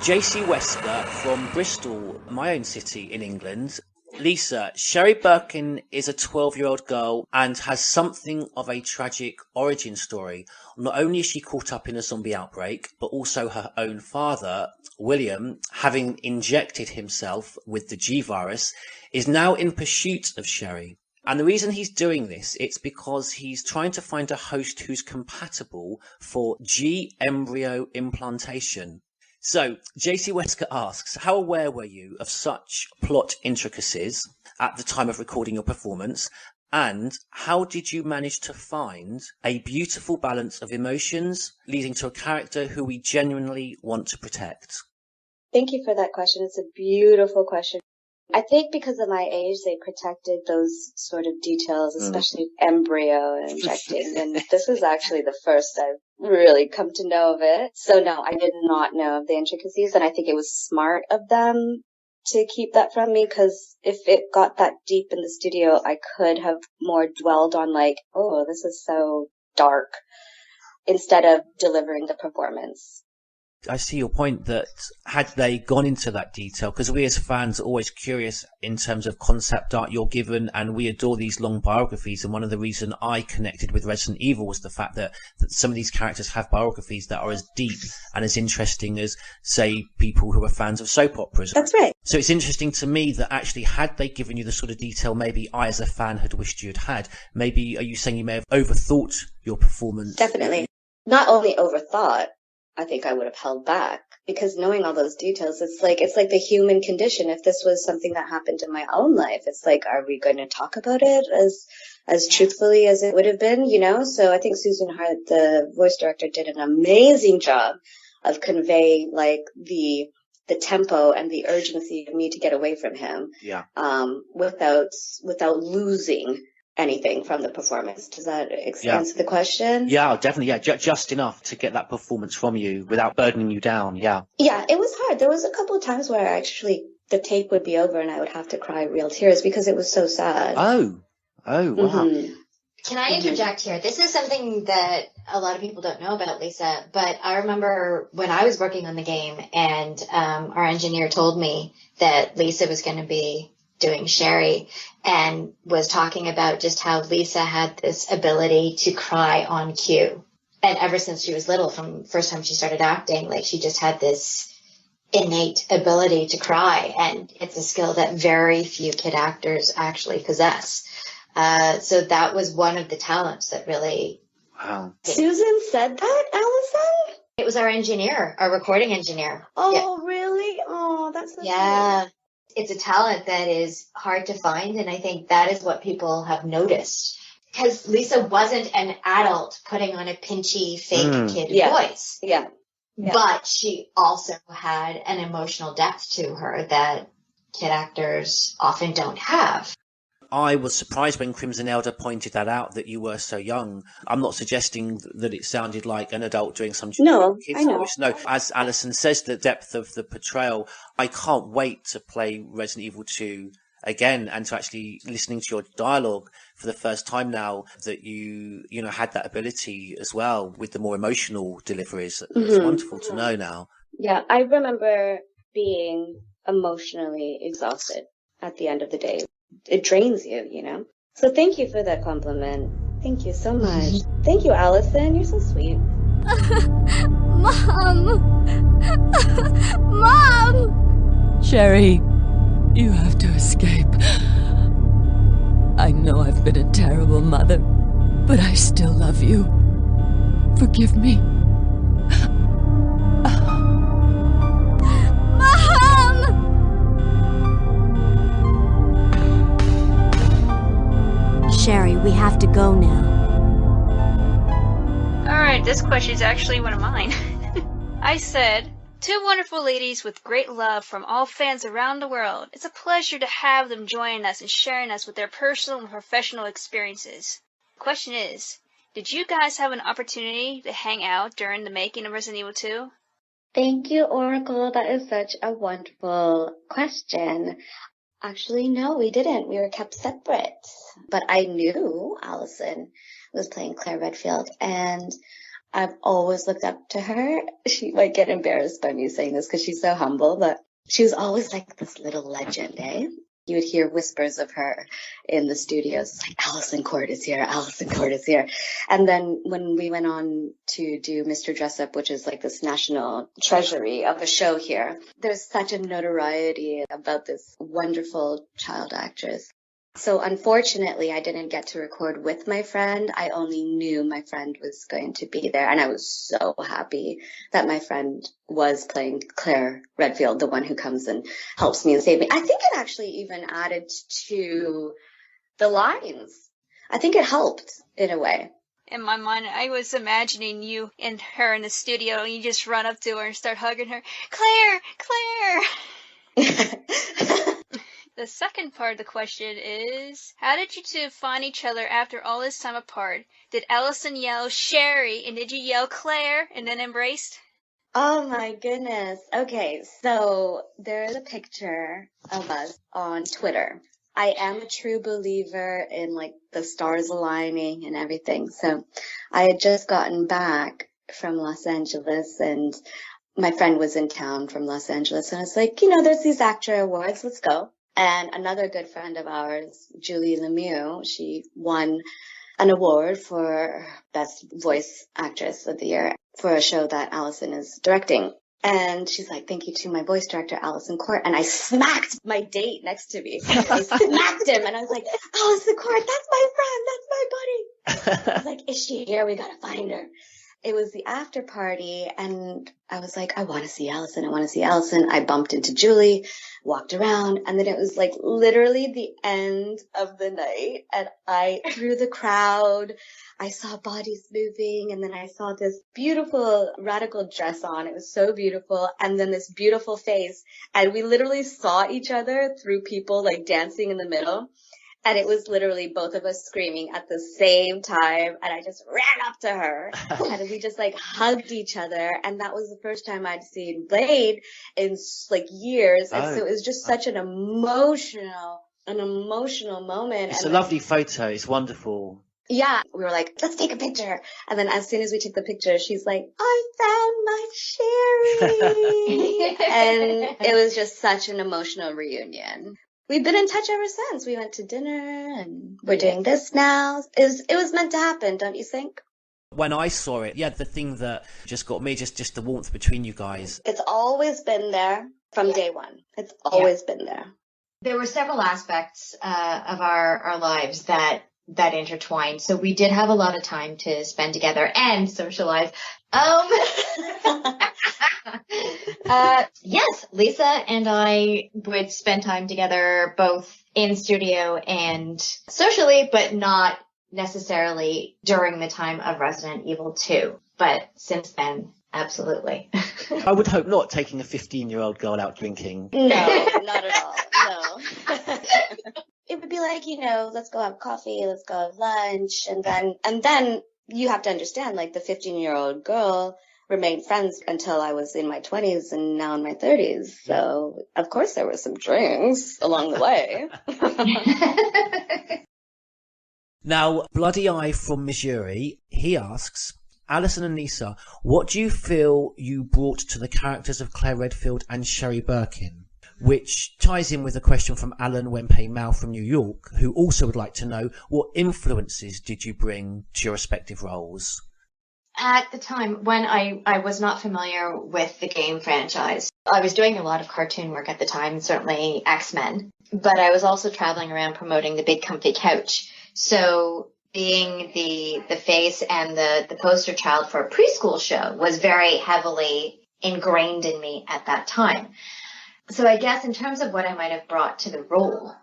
JC Wesker from Bristol, my own city in England. Lisa, Sherry Birkin is a 12-year-old girl and has something of a tragic origin story. Not only is she caught up in a zombie outbreak, but also her own father, William, having injected himself with the G-Virus, is now in pursuit of Sherry. And the reason he's doing this, it's because he's trying to find a host who's compatible for G-embryo implantation. So, JC Wesker asks, how aware were you of such plot intricacies at the time of recording your performance? And how did you manage to find a beautiful balance of emotions leading to a character who we genuinely want to protect? Thank you for that question. It's a beautiful question. I think because of my age, they protected those sort of details, especially embryo injecting. And this is actually the first I've really come to know of it. So no, I did not know of the intricacies. And I think it was smart of them to keep that from me, because if it got that deep in the studio, I could have more dwelled on like, oh, this is so dark, instead of delivering the performance. I see your point that had they gone into that detail, because we as fans are always curious in terms of concept art you're given, and we adore these long biographies. And one of the reasons I connected with Resident Evil was the fact that some of these characters have biographies that are as deep and as interesting as, say, people who are fans of soap operas. That's right. So it's interesting to me that actually had they given you the sort of detail maybe I as a fan had wished you'd had, maybe are you saying you may have overthought your performance? Definitely. Not only overthought, I think I would have held back, because knowing all those details, it's like the human condition. If this was something that happened in my own life, it's like, are we going to talk about it as truthfully as it would have been, you know? So I think Susan Hart, the voice director, did an amazing job of conveying like the tempo and the urgency of me to get away from him. Yeah. Without losing anything from the performance. Does that answer the question? Yeah, definitely. Yeah, just enough to get that performance from you without burdening you down. Yeah. Yeah, it was hard. There was a couple of times where actually the tape would be over and I would have to cry real tears because it was so sad. Oh, wow. Mm-hmm. Can I interject here? This is something that a lot of people don't know about Lisa, but I remember when I was working on the game and our engineer told me that Lisa was going to be doing Sherry, and was talking about just how Lisa had this ability to cry on cue. And ever since she was little, from first time she started acting, like she just had this innate ability to cry. And it's a skill that very few kid actors actually possess. So that was one of the talents that really... Wow. Susan said that, Alyson? It was our engineer, our recording engineer. Oh, yeah. Really? Oh, that's so yeah. sweet. It's a talent that is hard to find, and I think that is what people have noticed. Because Lisa wasn't an adult putting on a pinchy, fake kid voice. Yeah. But she also had an emotional depth to her that kid actors often don't have. I was surprised when Crimson Elder pointed that out, that you were so young. I'm not suggesting that it sounded like an adult doing some kids voice. No, as Alyson says, the depth of the portrayal. I can't wait to play Resident Evil 2 again and to actually listening to your dialogue for the first time now that you had that ability as well with the more emotional deliveries. It's wonderful to know now. Yeah, I remember being emotionally exhausted at the end of the day. It drains you, you know? So thank you for that compliment. Thank you so much. Thank you, Alyson. You're so sweet. Mom! Mom! Sherry, you have to escape. I know I've been a terrible mother, but I still love you. Forgive me. Sherry, we have to go now. Alright, this question is actually one of mine. I said, two wonderful ladies with great love from all fans around the world. It's a pleasure to have them join us and sharing us with their personal and professional experiences. The question is, did you guys have an opportunity to hang out during the making of Resident Evil 2? Thank you, Oracle. That is such a wonderful question. Actually, no, we didn't. We were kept separate. But I knew Alyson was playing Claire Redfield, and I've always looked up to her. She might get embarrassed by me saying this because she's so humble, but she was always like this little legend, eh? You would hear whispers of her in the studios. It's like, Alyson Court is here, Alyson Court is here. And then when we went on to do Mr. Dressup, which is like this national treasury of a show here, there's such a notoriety about this wonderful child actress. So unfortunately, I didn't get to record with my friend. I only knew my friend was going to be there. And I was so happy that my friend was playing Claire Redfield, the one who comes and helps me and saves me. I think it actually even added to the lines I think it helped in a way. In my mind, I was imagining you and her in the studio, and you just run up to her and start hugging her. Claire! Claire! The second part of the question is, how did you two find each other after all this time apart? Did Alyson yell Sherry, and did you yell Claire, and then embraced? Oh my goodness. Okay, so there's a picture of us on Twitter. I am a true believer in like the stars aligning and everything. So I had just gotten back from Los Angeles and my friend was in town from Los Angeles and I was like, there's these actor awards, let's go. And another good friend of ours, Julie Lemieux, she won an award for Best Voice Actress of the Year for a show that Alyson is directing. And she's like, thank you to my voice director, Alyson Court. And I smacked my date next to me. I smacked him and I was like, Alyson Court, that's my friend. That's my buddy. I was like, is she here? We got to find her. It was the after party and I was like, I want to see Alyson. I want to see Alyson. I bumped into Julie, walked around, and then it was like literally the end of the night. And through the crowd, I saw bodies moving and then I saw this beautiful radical dress on. It was so beautiful. And then this beautiful face. And we literally saw each other through people like dancing in the middle. And it was literally both of us screaming at the same time. And I just ran up to her and we just like hugged each other. And that was the first time I'd seen Blade in like years. And so it was just such an emotional moment. It's a lovely photo. It's wonderful. Yeah. We were like, let's take a picture. And then as soon as we took the picture, she's like, I found my Sherry. And it was just such an emotional reunion. We've been in touch ever since. We went to dinner and we're doing this now. It was meant to happen, don't you think? When I saw it, the thing that just got me, just the warmth between you guys. It's always been there from day one. It's always been there. There were several aspects of our lives that intertwined. So we did have a lot of time to spend together and socialize. Yes, Lisa and I would spend time together both in studio and socially, but not necessarily during the time of Resident Evil 2. But since then, absolutely. I would hope not, taking a 15-year-old girl out drinking. No, not at all. No. It would be like, let's go have coffee, let's go have lunch. And then you have to understand, like the 15-year-old girl remained friends until I was in my 20s and now in my 30s. So, of course, there were some drinks along the way. Now, Bloody Eye from Missouri, he asks, Alyson and Lisa, what do you feel you brought to the characters of Claire Redfield and Sherry Birkin? Which ties in with a question from Alan Wempe Mao from New York, who also would like to know, what influences did you bring to your respective roles? At the time, when I was not familiar with the game franchise, I was doing a lot of cartoon work at the time, certainly X-Men, but I was also traveling around promoting the Big Comfy Couch. So being the face and the poster child for a preschool show was very heavily ingrained in me at that time. So I guess in terms of what I might have brought to the role,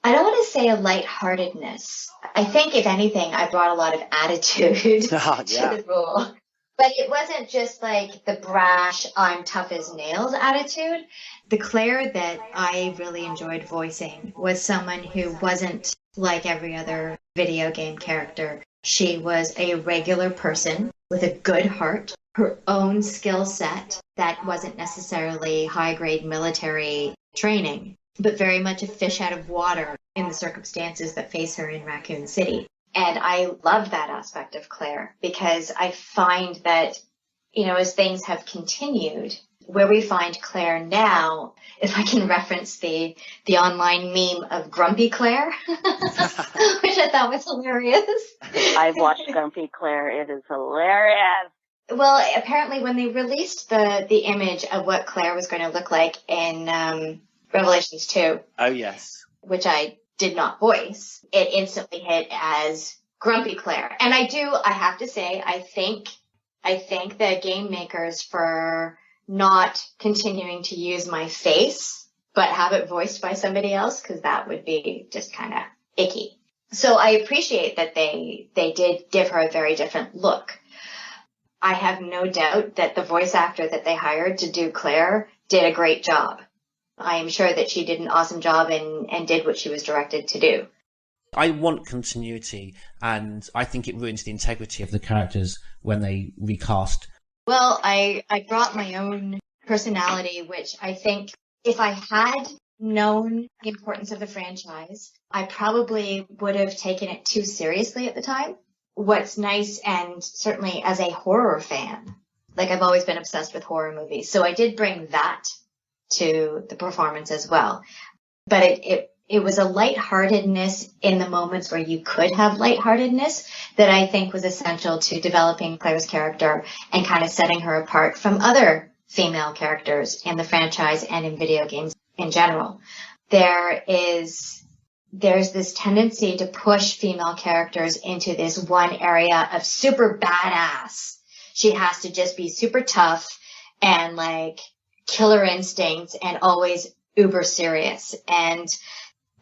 I don't want to say a lightheartedness. I think, if anything, I brought a lot of attitude to the role. But it wasn't just like the brash, I'm tough as nails attitude. The Claire that I really enjoyed voicing was someone who wasn't like every other video game character. She was a regular person with a good heart, her own skill set that wasn't necessarily high-grade military training, but very much a fish out of water in the circumstances that face her in Raccoon City. And I love that aspect of Claire because I find that, as things have continued, where we find Claire now, if I can reference the online meme of Grumpy Claire, which I thought was hilarious. I've watched Grumpy Claire. It is hilarious. Well, apparently when they released the image of what Claire was going to look like in Revelations 2. Oh, yes. Which I did not voice, it instantly hit as Grumpy Claire. And I have to say, I thank the game makers for not continuing to use my face, but have it voiced by somebody else, because that would be just kind of icky. So I appreciate that they did give her a very different look. I have no doubt that the voice actor that they hired to do Claire did a great job. I am sure that she did an awesome job and did what she was directed to do. I want continuity, and I think it ruins the integrity of the characters when they recast. Well, I brought my own personality, which I think if I had known the importance of the franchise, I probably would have taken it too seriously at the time. What's nice, and certainly as a horror fan, like I've always been obsessed with horror movies, so I did bring that to the performance as well. But it was a lightheartedness in the moments where you could have lightheartedness that I think was essential to developing Claire's character and kind of setting her apart from other female characters in the franchise and in video games in general. There's this tendency to push female characters into this one area of super badass. She has to just be super tough and like killer instincts and always uber serious. And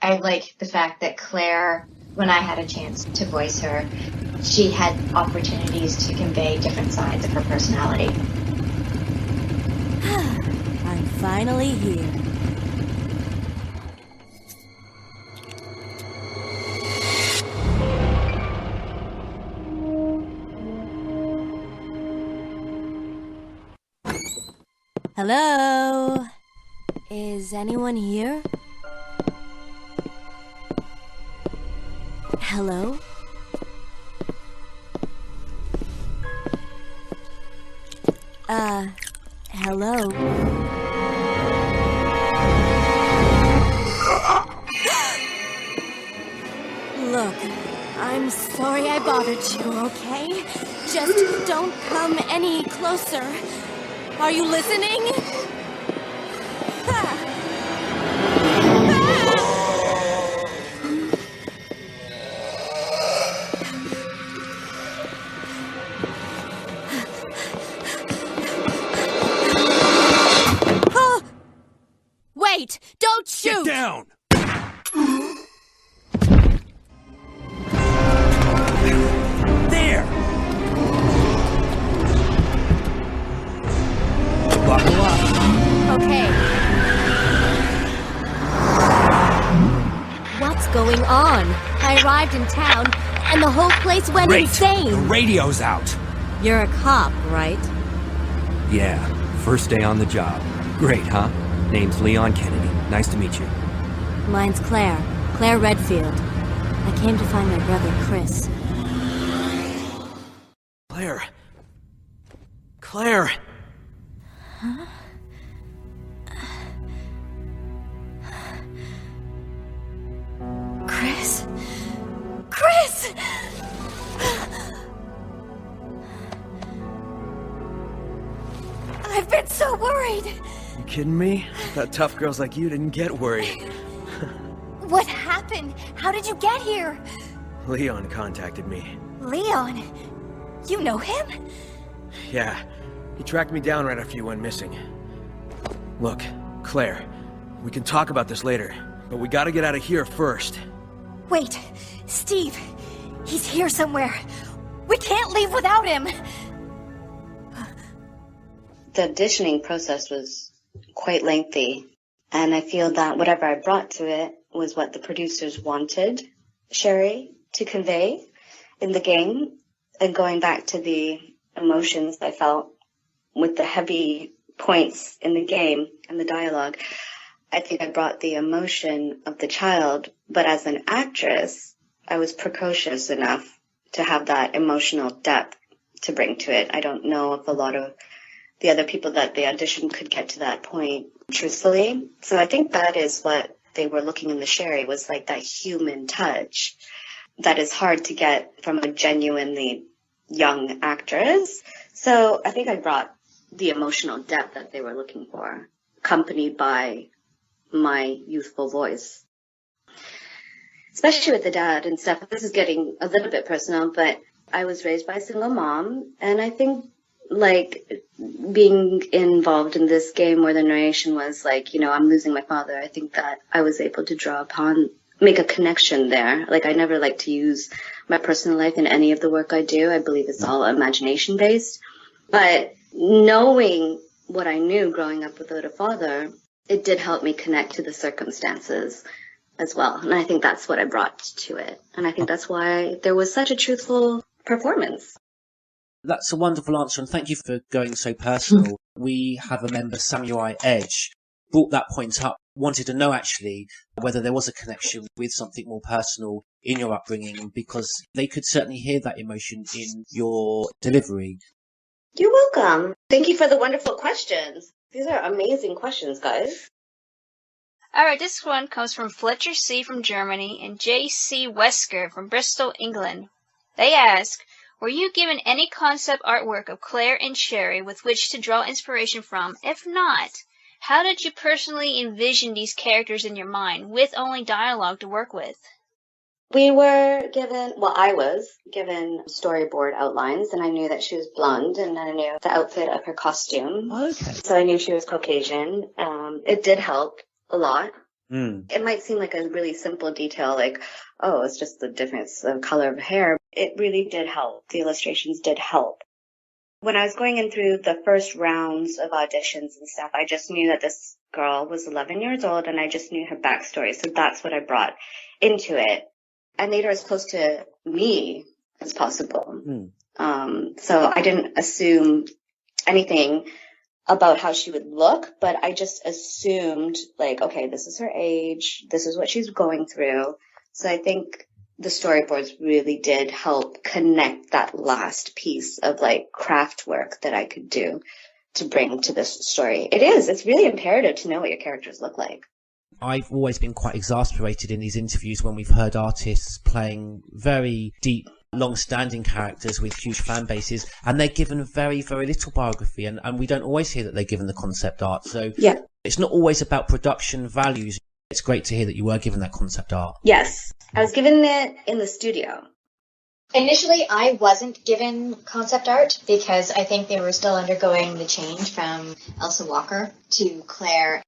I like the fact that Claire, when I had a chance to voice her, she had opportunities to convey different sides of her personality. I'm finally here. Hello? Is anyone here? Hello? Hello? Look, I'm sorry I bothered you, okay? Just don't come any closer. Are you listening? Wait! Don't shoot! Get down! There! Buckle up. Okay. What's going on? I arrived in town, and the whole place went Great. insane! The radio's out. You're a cop, right? Yeah, first day on the job. Great, huh? Name's Leon Kennedy. Nice to meet you. Mine's Claire. Claire Redfield. I came to find my brother, Chris. Claire. Claire! Huh? Chris? Chris! I've been so worried! You kidding me? Thought tough girls like you didn't get worried. What happened? How did you get here? Leon contacted me. Leon? You know him? Yeah, he tracked me down right after you went missing. Look, Claire, we can talk about this later, but we gotta get out of here first. Wait, Steve. He's here somewhere. We can't leave without him. The auditioning process was quite lengthy, and I feel that whatever I brought to it was what the producers wanted Sherry to convey in the game. And going back to the emotions I felt with the heavy points in the game and the dialogue, I think I brought the emotion of the child, but as an actress, I was precocious enough to have that emotional depth to bring to it. I don't know if a lot of the other people that they auditioned could get to that point, truthfully. So I think that is what they were looking in the Sherry, was like that human touch that is hard to get from a genuinely young actress. So I think I brought the emotional depth that they were looking for, accompanied by my youthful voice. Especially with the dad and stuff. This is getting a little bit personal, but I was raised by a single mom, and I think like being involved in this game where the narration was like, you know, I'm losing my father, I think that I was able to draw upon make a connection there. Like, I never like to use my personal life in any of the work I do. I believe it's all imagination based. But knowing what I knew growing up without a father, it did help me connect to the circumstances as well. And I think that's what I brought to it. And I think that's why there was such a truthful performance. That's a wonderful answer, and thank you for going so personal. We have a member, Samurai Edge, brought that point up, wanted to know actually whether there was a connection with something more personal in your upbringing, because they could certainly hear that emotion in your delivery. You're welcome. Thank you for the wonderful questions. These are amazing questions, guys. Alright, this one comes from Fletcher C. from Germany and J.C. Wesker from Bristol, England. They ask, were you given any concept artwork of Claire and Sherry with which to draw inspiration from? If not, how did you personally envision these characters in your mind with only dialogue to work with? We were given, well, I was given storyboard outlines, and I knew that she was blonde, and I knew the outfit of her costume. Okay. So I knew she was Caucasian. It did help a lot. Mm. It might seem like a really simple detail, like, oh, it's just the difference of color of hair. It really did help. The illustrations did help. When I was going in through the first rounds of auditions and stuff, I just knew that this girl was 11 years old, and I just knew her backstory. So that's what I brought into it. I made her as close to me as possible. So I didn't assume anything about how she would look, but I just assumed, like, okay, this is her age, this is what she's going through. So I think the storyboards really did help connect that last piece of, like, craft work that I could do to bring to this story. It's really imperative to know what your characters look like. I've always been quite exasperated in these interviews when we've heard artists playing very deep, long-standing characters with huge fan bases, and they're given very, very little biography, and we don't always hear that they're given the concept art. So yeah, it's not always about production values. It's great to hear that you were given that concept art. Yes, I was given it in the studio. Initially, I wasn't given concept art because I think they were still undergoing the change from Elsa Walker to Claire.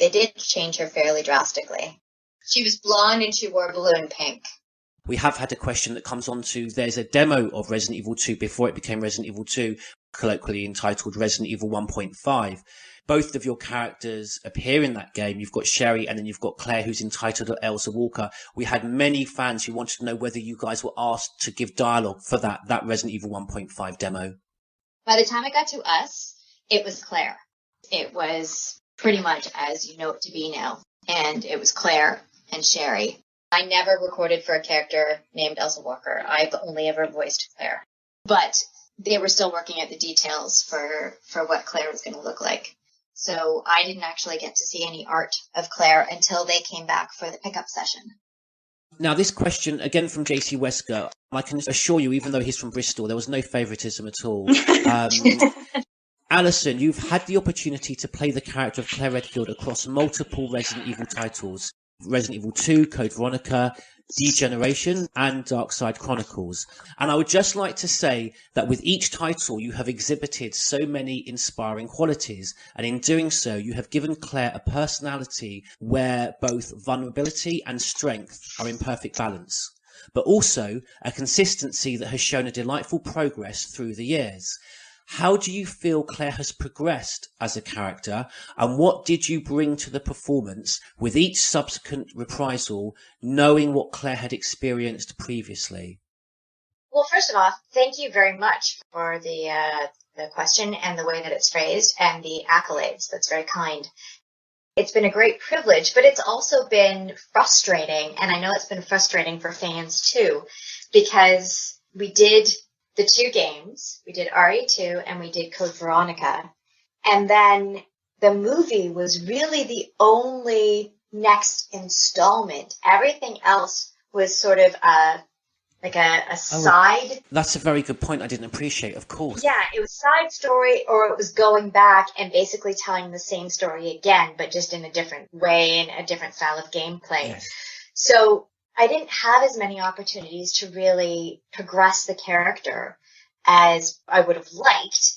They did change her fairly drastically. She was blonde and she wore balloon pink. We have had a question that comes on to, there's a demo of Resident Evil 2 before it became Resident Evil 2, colloquially entitled Resident Evil 1.5. Both of your characters appear in that game. You've got Sherry and then you've got Claire, who's entitled Elsa Walker. We had many fans who wanted to know whether you guys were asked to give dialogue for that Resident Evil 1.5 demo. By the time it got to us, it was Claire. It was pretty much as you know it to be now. And it was Claire and Sherry. I never recorded for a character named Elsa Walker. I've only ever voiced Claire. But they were still working at the details for what Claire was going to look like. So I didn't actually get to see any art of Claire until they came back for the pickup session. Now, this question, again from JC Wesker, I can assure you, even though he's from Bristol, there was no favouritism at all. Alyson, you've had the opportunity to play the character of Claire Redfield across multiple Resident Evil titles. Resident Evil 2, Code Veronica, Degeneration, and Darkside Chronicles. And I would just like to say that with each title, you have exhibited so many inspiring qualities. And in doing so, you have given Claire a personality where both vulnerability and strength are in perfect balance, but also a consistency that has shown a delightful progress through the years. How do you feel Claire has progressed as a character, and what did you bring to the performance with each subsequent reprisal, knowing what Claire had experienced previously? Well, first of all, thank you very much for the question and the way that it's phrased and the accolades. That's very kind. It's been a great privilege, but it's also been frustrating, and I know it's been frustrating for fans too, because we did the two games. We did RE2 and we did Code Veronica. And then the movie was really the only next installment. Everything else was sort of a side. That's a very good point. I didn't appreciate, of course. Yeah, it was side story, or it was going back and basically telling the same story again, but just in a different way and a different style of gameplay. Yes. So I didn't have as many opportunities to really progress the character as I would have liked.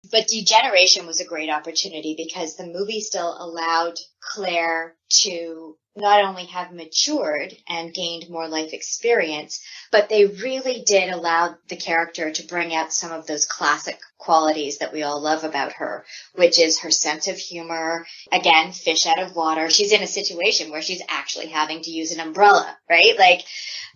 But Degeneration was a great opportunity because the movie still allowed Claire to not only have matured and gained more life experience, but they really did allow the character to bring out some of those classic qualities that we all love about her, which is her sense of humor. Again, fish out of water. She's in a situation where she's actually having to use an umbrella, right? Like,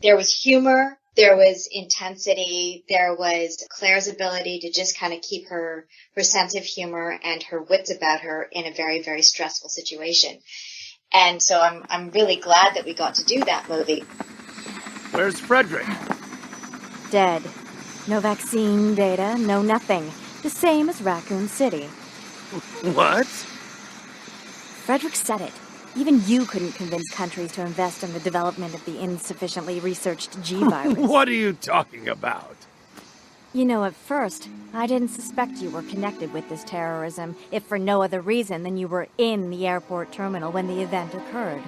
there was humor, there was intensity, there was Claire's ability to just kind of keep her sense of humor and her wits about her in a very, very stressful situation. And so I'm really glad that we got to do that movie. Where's Frederick? Dead. No vaccine data, no nothing. The same as Raccoon City. What? Frederick said it. Even you couldn't convince countries to invest in the development of the insufficiently researched G-virus. What are you talking about? You know, at first, I didn't suspect you were connected with this terrorism, if for no other reason than you were in the airport terminal when the event occurred.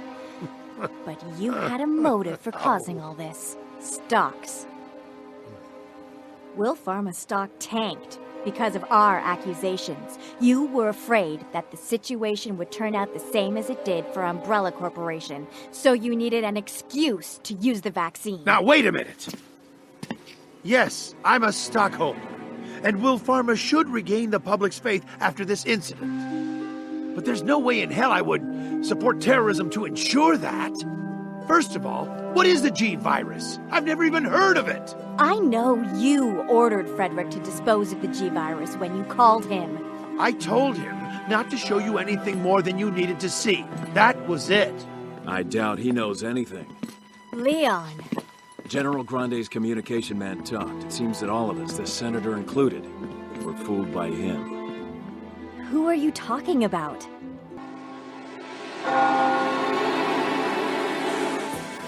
But you had a motive for causing all this. Stocks. Will Pharma stock tanked because of our accusations. You were afraid that the situation would turn out the same as it did for Umbrella Corporation, so you needed an excuse to use the vaccine. Now, wait a minute. Yes, I'm a stockholder, and Will Pharma should regain the public's faith after this incident. But there's no way in hell I would support terrorism to ensure that. First of all, what is the G-virus? I've never even heard of it. I know you ordered Frederick to dispose of the G-virus when you called him. I told him not to show you anything more than you needed to see. That was it. I doubt he knows anything. Leon. General Grande's communication man talked. It seems that all of us, the senator included, were fooled by him. Who are you talking about?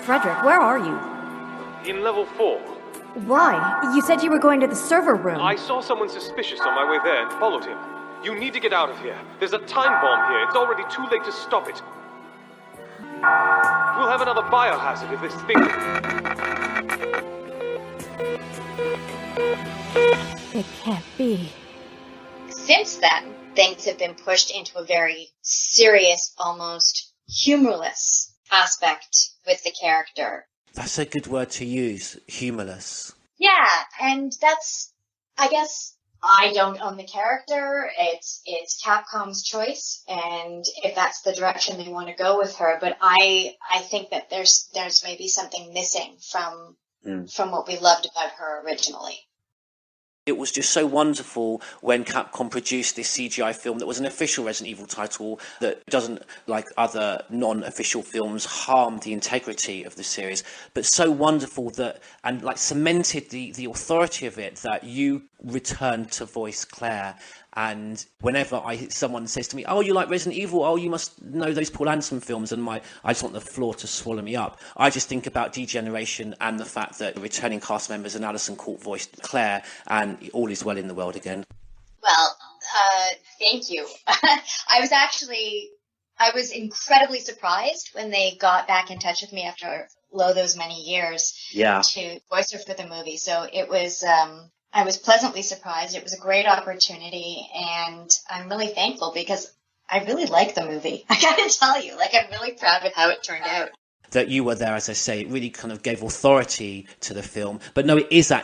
Frederick, where are you? In level 4. Why? You said you were going to the server room. I saw someone suspicious on my way there and followed him. You need to get out of here. There's a time bomb here. It's already too late to stop it. We'll have another biohazard if this thing... It can't be. Since then, things have been pushed into a very serious, almost humorless aspect with the character. That's a good word to use, humorless. Yeah, and that's, I guess, I don't own the character. It's Capcom's choice, and if that's the direction they want to go with her, but I think that there's maybe something missing from what we loved about her originally. It was just so wonderful when Capcom produced this CGI film that was an official Resident Evil title that doesn't, like other non-official films, harm the integrity of the series, but so wonderful that, and like cemented the authority of it, that you returned to voice Claire. And whenever someone says to me, "Oh, you like Resident Evil? Oh, you must know those Paul Anderson films," and I just want the floor to swallow me up. I just think about Degeneration and the fact that returning cast members and Alyson Court voiced Claire, and all is well in the world again. Well, thank you. I was incredibly surprised when they got back in touch with me after those many years to voice her for the movie. So it was... I was pleasantly surprised. It was a great opportunity, and I'm really thankful because I really like the movie. I gotta tell you, I'm really proud of how it turned out. That you were there, as I say, it really kind of gave authority to the film. But no, it's a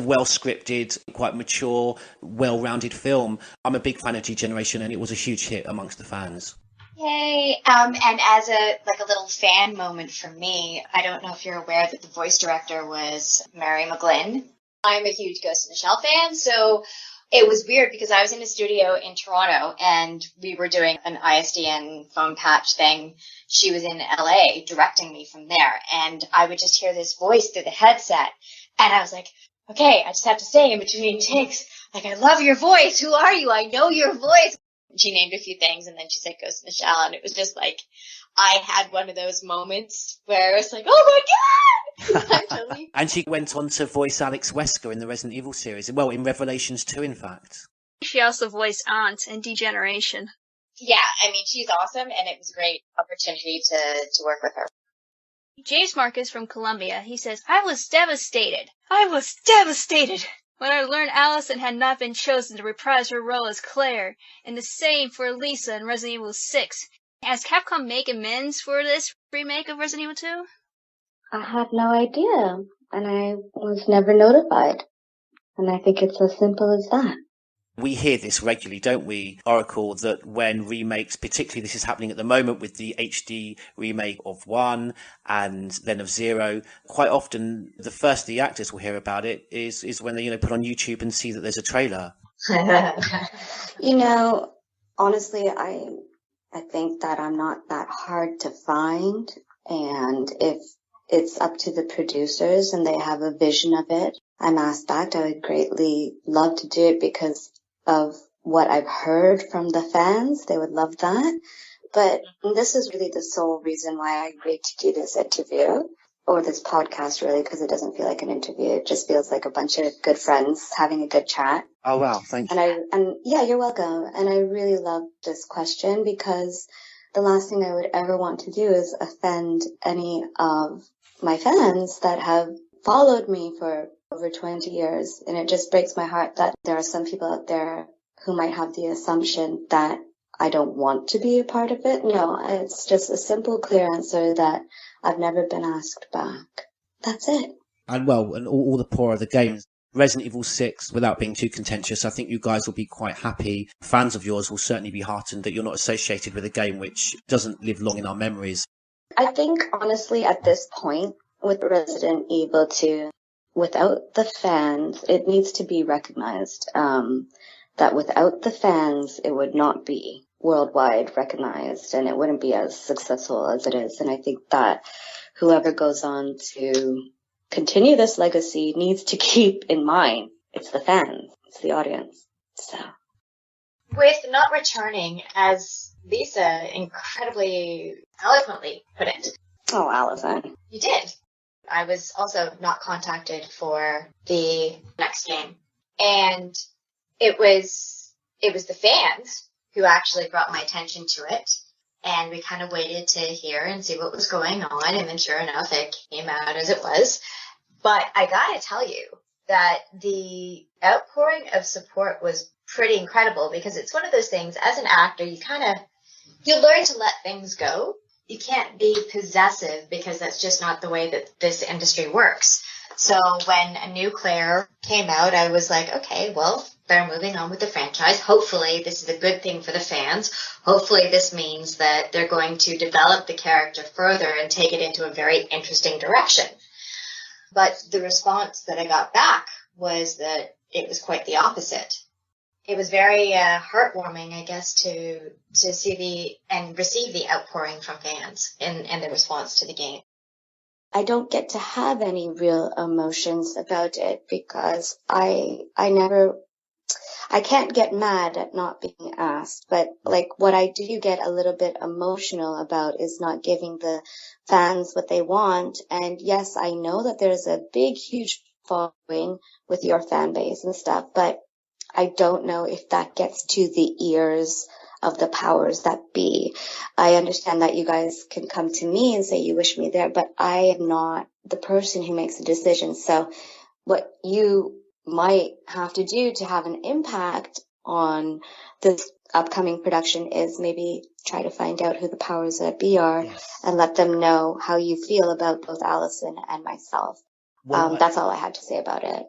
well-scripted, quite mature, well-rounded film. I'm a big fan of Degeneration, and it was a huge hit amongst the fans. Yay! And as a little fan moment for me, I don't know if you're aware that the voice director was Mary McGlynn. I'm a huge Ghost in the Shell fan, so it was weird because I was in a studio in Toronto and we were doing an ISDN phone patch thing. She was in LA directing me from there, and I would just hear this voice through the headset, and I was like, okay, I just have to say in between takes, I love your voice. Who are you? I know your voice. She named a few things, and then she said Ghost in the Shell, and it was just I had one of those moments where I was like, oh my God! And she went on to voice Alex Wesker in the Resident Evil series. Well, in Revelations 2, in fact. She also voiced Aunt in Degeneration. Yeah, she's awesome, and it was a great opportunity to work with her. James Marcus from Columbia, he says, I was devastated. I was devastated. when I learned Alyson had not been chosen to reprise her role as Claire, and the same for Lisa in Resident Evil 6. Has Capcom make amends for this remake of Resident Evil 2? I had no idea, and I was never notified. And I think it's as simple as that. We hear this regularly, don't we, Oracle, that when remakes, particularly this is happening at the moment with the HD remake of 1 and then of 0, quite often the first the actors will hear about it is when they put on YouTube and see that there's a trailer. Honestly, I think that I'm not that hard to find, and if it's up to the producers and they have a vision of it, I'm asked back, I would greatly love to do it because of what I've heard from the fans. They would love that. But this is really the sole reason why I agreed to do this interview, or this podcast really, because it doesn't feel like an interview. It just feels like a bunch of good friends having a good chat. Oh, wow. Thank you. And yeah, you're welcome. And I really love this question because the last thing I would ever want to do is offend any of my fans that have followed me for over 20 years. And it just breaks my heart that there are some people out there who might have the assumption that I don't want to be a part of it. No, it's just a simple, clear answer that I've never been asked back. That's it. And all the poorer the games. Resident Evil 6, without being too contentious, I think you guys will be quite happy. Fans of yours will certainly be heartened that you're not associated with a game which doesn't live long in our memories. I think, honestly, at this point, with Resident Evil 2, without the fans, it needs to be recognized that without the fans, it would not be worldwide recognized and it wouldn't be as successful as it is. And I think that whoever goes on to continue this legacy needs to keep in mind it's the fans, it's the audience. So, with not returning, as Lisa incredibly eloquently put it. Oh, Alyson. You did. I was also not contacted for the next game. And it was the fans who actually brought my attention to it. And we kind of waited to hear and see what was going on. And then sure enough, it came out as it was. But I gotta tell you that the outpouring of support was pretty incredible because it's one of those things, as an actor, you learn to let things go. You can't be possessive because that's just not the way that this industry works. So when a new Claire came out, I was like, okay, well, they're moving on with the franchise. Hopefully this is a good thing for the fans. Hopefully this means that they're going to develop the character further and take it into a very interesting direction. But the response that I got back was that it was quite the opposite. It was very heartwarming, I guess, to see and receive the outpouring from fans and the response to the game. I don't get to have any real emotions about it because I can't get mad at not being asked, but like what I do get a little bit emotional about is not giving the fans what they want. And yes, I know that there's a big, huge following with your fan base and stuff, but I don't know if that gets to the ears of the powers that be. I understand that you guys can come to me and say you wish me there, but I am not the person who makes the decision. So what you might have to do to have an impact on this upcoming production is maybe try to find out who the powers that be are and let them know how you feel about both Alyson and myself. That's all I had to say about it.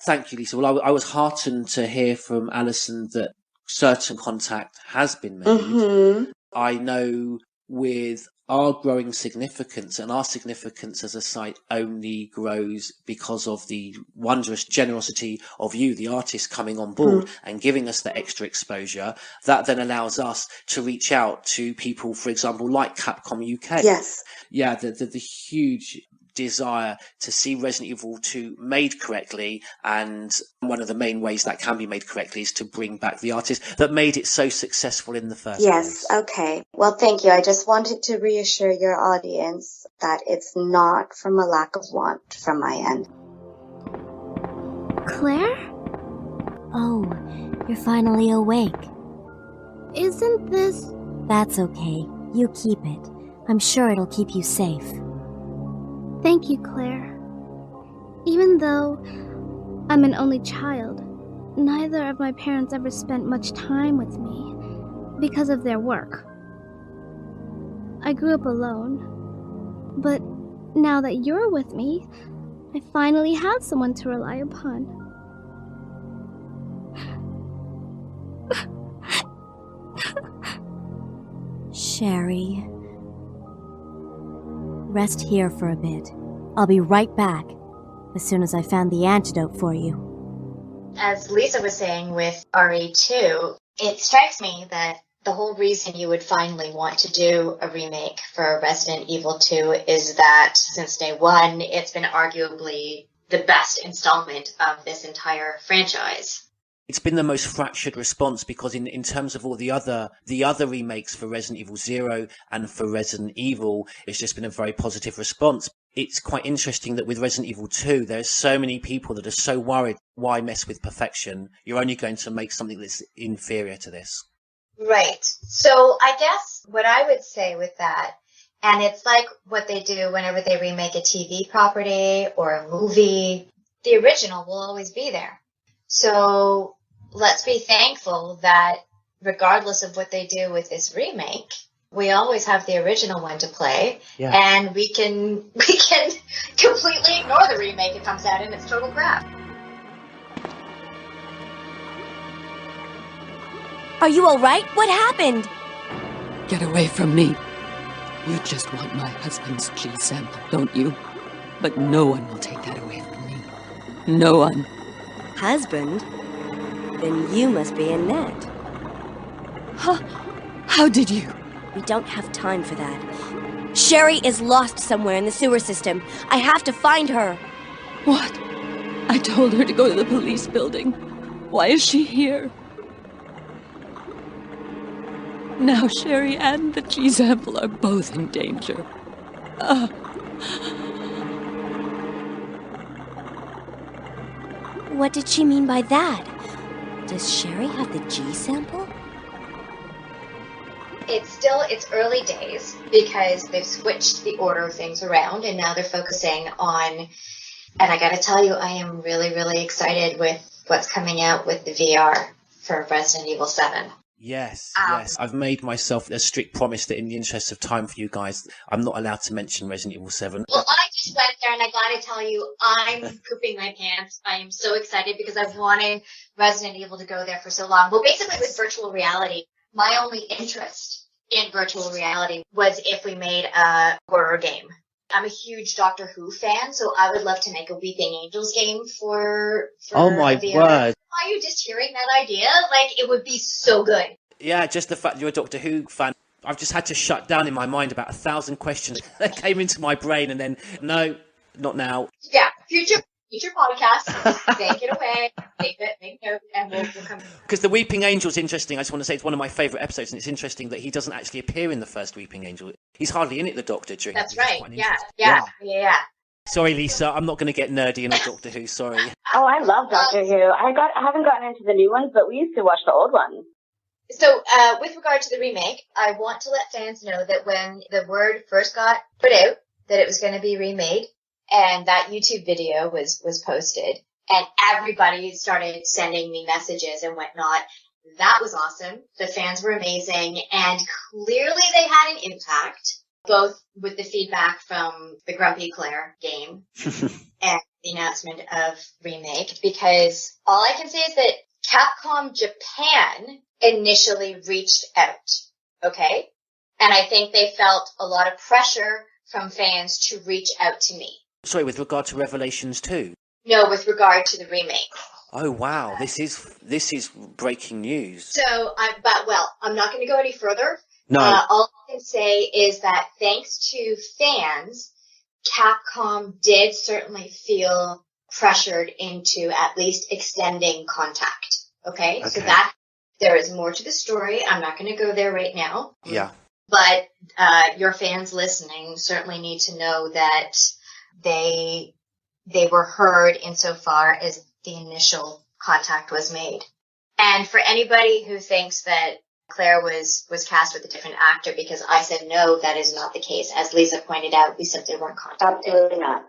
Thank you, Lisa. Well, I was heartened to hear from Alyson that certain contact has been made. Mm-hmm. I know with our growing significance, and our significance as a site only grows because of the wondrous generosity of you, the artist, coming on board and giving us the extra exposure. That then allows us to reach out to people, for example, like Capcom UK. Yes. Yeah, the huge desire to see Resident Evil 2 made correctly, and one of the main ways that can be made correctly is to bring back the artist that made it so successful in the first place. Yes, okay. Well, thank you. I just wanted to reassure your audience that it's not from a lack of want from my end. Claire? Oh, you're finally awake. Isn't this... That's okay. You keep it. I'm sure it'll keep you safe. Thank you, Claire. Even though I'm an only child. Neither of my parents ever spent much time with me because of their work. I grew up alone, but now that you're with me, I finally have someone to rely upon. Sherry. Rest here for a bit. I'll be right back, as soon as I found the antidote for you. As Lisa was saying with RE2, it strikes me that the whole reason you would finally want to do a remake for Resident Evil 2 is that since day one, it's been arguably the best installment of this entire franchise. It's been the most fractured response because in terms of all the other remakes for Resident Evil 0 and for Resident Evil, it's just been a very positive response. It's quite interesting that with Resident Evil 2, there's so many people that are so worried, why mess with perfection? You're only going to make something that's inferior to this. Right. So I guess what I would say with that, and it's like what they do whenever they remake a TV property or a movie, the original will always be there. So let's be thankful that regardless of what they do with this remake, we always have the original one to play, and we can completely ignore the remake it comes out and it's total crap. Are you alright? What happened? Get away from me. You just want my husband's G sample, don't you? But no one will take that away from me. No one. Husband? Then you must be Annette. How did you? We don't have time for that. Sherry is lost somewhere in the sewer system. I have to find her. What? I told her to go to the police building. Why is she here? Now Sherry and the G sample are both in danger. What did she mean by that? Does Sherry have the G sample? It's early days because they've switched the order of things around and now they're focusing on, and I gotta tell you, I am really, really excited with what's coming out with the VR for Resident Evil 7. Yes, yes. I've made myself a strict promise that in the interest of time for you guys, I'm not allowed to mention Resident Evil 7. Well, I just went there and I gotta tell you, I'm pooping my pants. I am so excited because I've wanted Resident Evil to go there for so long. Well, basically with virtual reality, my only interest in virtual reality was if we made a horror game. I'm a huge Doctor Who fan, so I would love to make a Weeping Angels game for Oh my VR. word. Are you just hearing that idea? Like, it would be so good. Yeah, just the fact you're a Doctor Who fan. I've just had to shut down in my mind about 1,000 questions that came into my brain and then, no, not now. Yeah, future podcast. Take it away. Make note, and we'll come. Because the Weeping Angel's interesting. I just want to say it's one of my favourite episodes, and it's interesting that he doesn't actually appear in the first Weeping Angel. He's hardly in it, the Doctor, during it. That's right. Yeah. Sorry, Lisa, I'm not going to get nerdy in a Doctor Who, sorry. Oh, I love Doctor Who. I haven't gotten into the new ones, but we used to watch the old ones. So, with regard to the remake, I want to let fans know that when the word first got put out that it was going to be remade, and that YouTube video was posted, and everybody started sending me messages and whatnot, that was awesome. The fans were amazing, and clearly they had an impact, both with the feedback from the Grumpy Claire game and the announcement of Remake, because all I can say is that Capcom Japan initially reached out, okay? And I think they felt a lot of pressure from fans to reach out to me. Sorry, with regard to Revelations 2? No, with regard to the remake. Oh wow, this is breaking news. So, I'm not going to go any further. No. All I can say is that thanks to fans, Capcom did certainly feel pressured into at least extending contact. Okay? So that there is more to the story. I'm not going to go there right now. Yeah. But your fans listening certainly need to know that they were heard insofar as the initial contact was made. And for anybody who thinks that Claire was cast with a different actor because I said no, that is not the case. As Lisa pointed out, we simply weren't contacted. Absolutely not.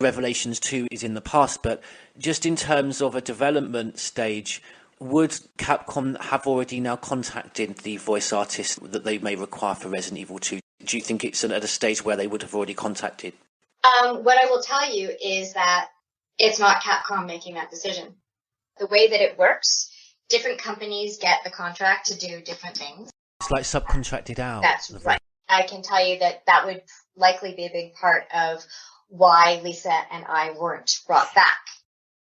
Revelations 2 is in the past, but just in terms of a development stage, would Capcom have already now contacted the voice artist that they may require for Resident Evil 2? Do you think it's at a stage where they would have already contacted? What I will tell you is that it's not Capcom making that decision. The way that it works, different companies get the contract to do different things. It's like subcontracted out. That's right. I can tell you that that would likely be a big part of why Lisa and I weren't brought back.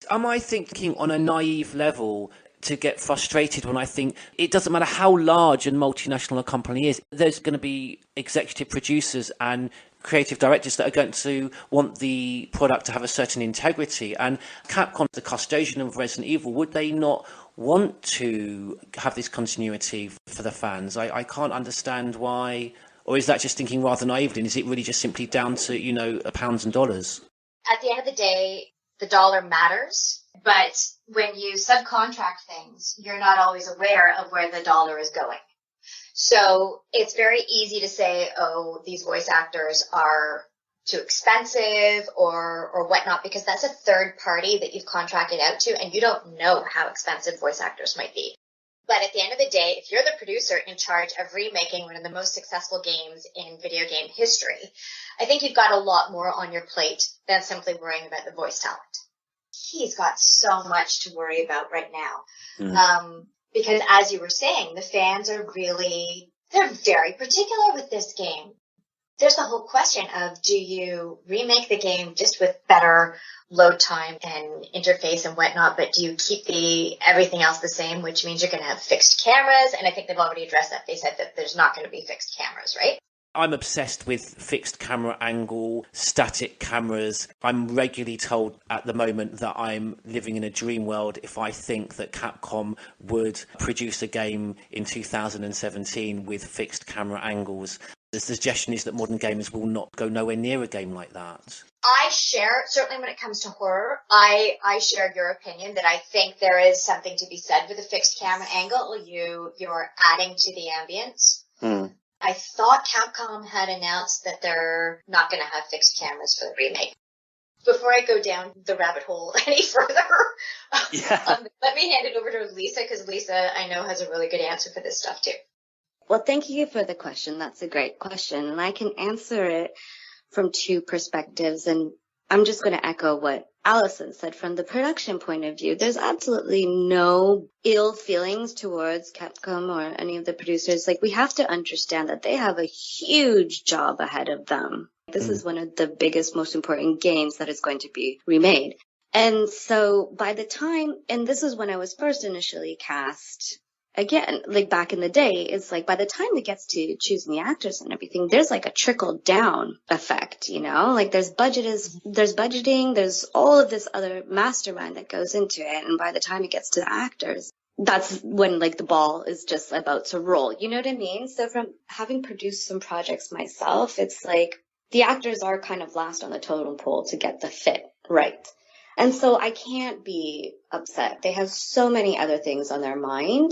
Am I thinking on a naive level to get frustrated when I think it doesn't matter how large and multinational a company is, there's going to be executive producers and creative directors that are going to want the product to have a certain integrity, and Capcom, the custodian of Resident Evil, would they not want to have this continuity for the fans? I can't understand why. Or is that just thinking rather naively, and is it really just simply down to, pounds and dollars? At the end of the day, the dollar matters, but when you subcontract things, you're not always aware of where the dollar is going. So it's very easy to say, oh, these voice actors are too expensive or whatnot, because that's a third party that you've contracted out to, and you don't know how expensive voice actors might be. But at the end of the day, if you're the producer in charge of remaking one of the most successful games in video game history, I think you've got a lot more on your plate than simply worrying about the voice talent. He's got so much to worry about right now. Because as you were saying, the fans are they're very particular with this game. There's the whole question of, do you remake the game just with better load time and interface and whatnot, but do you keep everything else the same, which means you're going to have fixed cameras? And I think they've already addressed that. They said that there's not going to be fixed cameras, right? I'm obsessed with fixed camera angle, static cameras. I'm regularly told at the moment that I'm living in a dream world if I think that Capcom would produce a game in 2017 with fixed camera angles. The suggestion is that modern gamers will not go nowhere near a game like that. I share, certainly when it comes to horror, I share your opinion that I think there is something to be said with a fixed camera angle. You're adding to the ambience. I thought Capcom had announced that they're not going to have fixed cameras for the remake. Before I go down the rabbit hole any further, let me hand it over to Lisa, because Lisa, I know, has a really good answer for this stuff too. Well, thank you for the question. That's a great question. And I can answer it from two perspectives. And I'm just going to echo what Alyson said. From the production point of view, there's absolutely no ill feelings towards Capcom or any of the producers. Like, we have to understand that they have a huge job ahead of them. This is one of the biggest, most important games that is going to be remade. And so by the time, and this is when I was first initially cast, again, like back in the day, it's like by the time it gets to choosing the actors and everything, there's like a trickle down effect, like there's budgeting, there's all of this other mastermind that goes into it. And by the time it gets to the actors, that's when like the ball is just about to roll. You know what I mean? So from having produced some projects myself, it's like the actors are kind of last on the totem pole to get the fit right. And so I can't be upset. They have so many other things on their mind.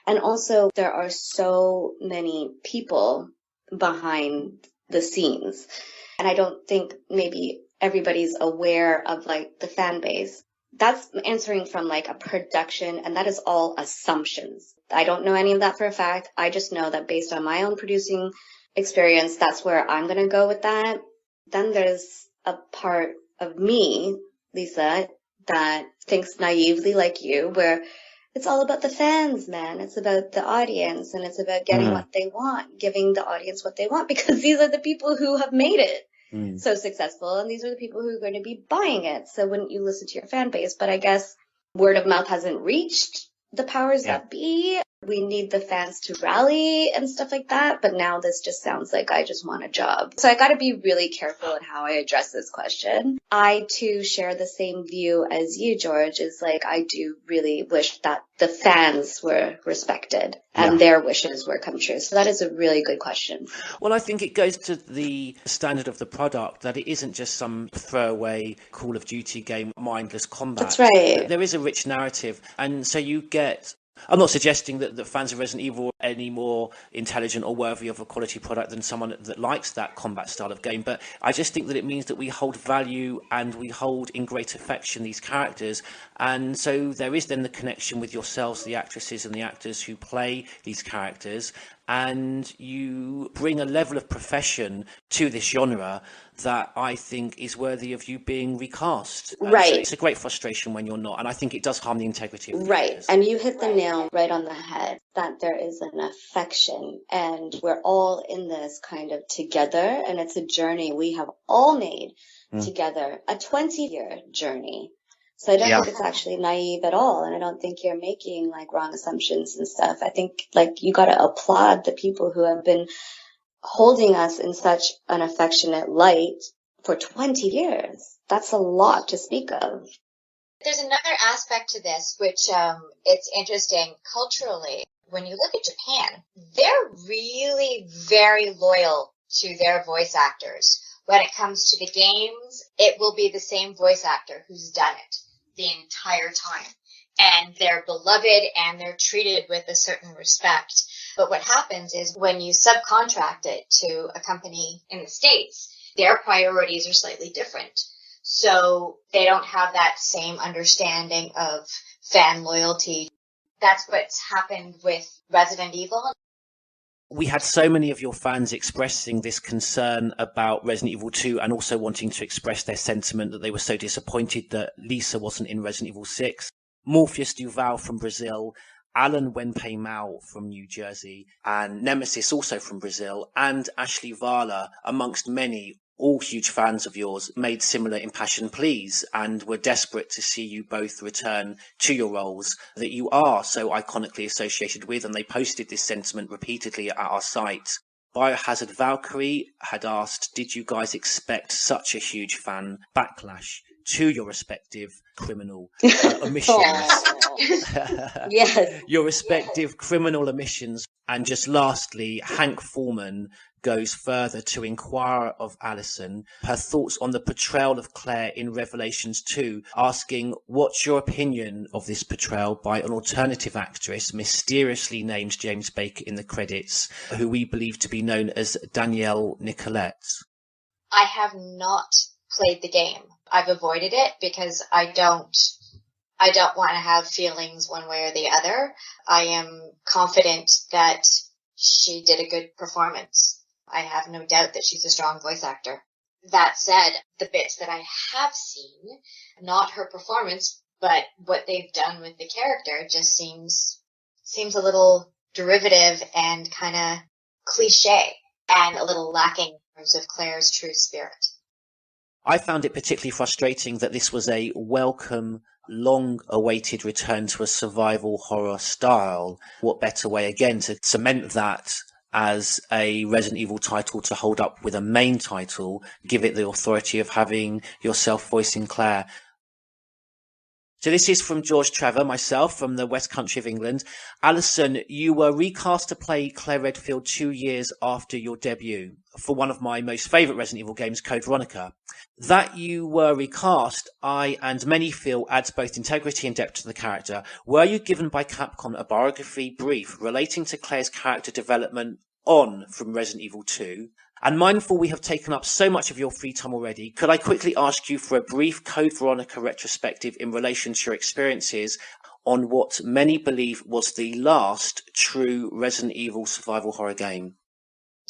And also there are so many people behind the scenes. And I don't think maybe everybody's aware of like the fan base. That's answering from like a production, and that is all assumptions. I don't know any of that for a fact. I just know that based on my own producing experience, that's where I'm going to go with that. Then there's a part of me, Lisa, that thinks naively like you, where it's all about the fans, man. It's about the audience, and it's about getting what they want, giving the audience what they want, because these are the people who have made it so successful, and these are the people who are going to be buying it. So wouldn't you listen to your fan base? But I guess word of mouth hasn't reached the powers that be. We need the fans to rally and stuff like that. But now this just sounds like I just want a job. So I got to be really careful in how I address this question. I too share the same view as you, George, is like I do really wish that the fans were respected and their wishes were come true. So that is a really good question. Well, I think it goes to the standard of the product, that it isn't just some throwaway Call of Duty game, mindless combat. That's right. There is a rich narrative. And so you get I'm not suggesting that the fans of Resident Evil are any more intelligent or worthy of a quality product than someone that likes that combat style of game, but I just think that it means that we hold value and we hold in great affection these characters, and so there is then the connection with yourselves, the actresses and the actors who play these characters, and you bring a level of profession to this genre that I think is worthy of you being recast. Right. So it's a great frustration when you're not, and I think it does harm the integrity of the Right. actors. And you hit the nail right on the head that there is an affection and we're all in this kind of together, and it's a journey we have all made together, a 20-year journey. So I don't think it's actually naive at all, and I don't think you're making like wrong assumptions and stuff. I think like you got to applaud the people who have been holding us in such an affectionate light for 20 years. That's a lot to speak of. There's another aspect to this, which it's interesting culturally. When you look at Japan, they're really very loyal to their voice actors. When it comes to the games, it will be the same voice actor who's done it the entire time. And they're beloved and they're treated with a certain respect. But what happens is when you subcontract it to a company in the States, their priorities are slightly different. So they don't have that same understanding of fan loyalty. That's what's happened with Resident Evil. We had so many of your fans expressing this concern about Resident Evil 2 and also wanting to express their sentiment that they were so disappointed that Lisa wasn't in Resident Evil 6. Morpheus Duval from Brazil, Alan Wenpei Mao from New Jersey, and Nemesis also from Brazil, and Ashley Vala, amongst many, all huge fans of yours, made similar impassioned pleas and were desperate to see you both return to your roles that you are so iconically associated with, and they posted this sentiment repeatedly at our site. Biohazard Valkyrie had asked, did you guys expect such a huge fan backlash to your respective criminal omissions? Yes. Your respective criminal omissions. And just lastly, Hank Foreman goes further to inquire of Alyson her thoughts on the portrayal of Claire in Revelations 2, asking what's your opinion of this portrayal by an alternative actress mysteriously named James Baker in the credits, who we believe to be known as Danielle Nicolette. I have not played the game. I've avoided it because I don't want to have feelings one way or the other. I am confident that she did a good performance. I have no doubt that she's a strong voice actor. That said, the bits that I have seen, not her performance, but what they've done with the character just seems a little derivative and kind of cliche and a little lacking in terms of Claire's true spirit. I found it particularly frustrating that this was a welcome, long-awaited return to a survival horror style. What better way, again, to cement that as a Resident Evil title to hold up with a main title, give it the authority of having yourself voicing Claire. So this is from George Trevor, myself, from the West Country of England. Alyson, you were recast to play Claire Redfield 2 years after your debut for one of my most favourite Resident Evil games, Code Veronica. That you were recast, I and many feel adds both integrity and depth to the character. Were you given by Capcom a biography brief relating to Claire's character development on from Resident Evil 2? And mindful we have taken up so much of your free time already, could I quickly ask you for a brief Code Veronica retrospective in relation to your experiences on what many believe was the last true Resident Evil survival horror game?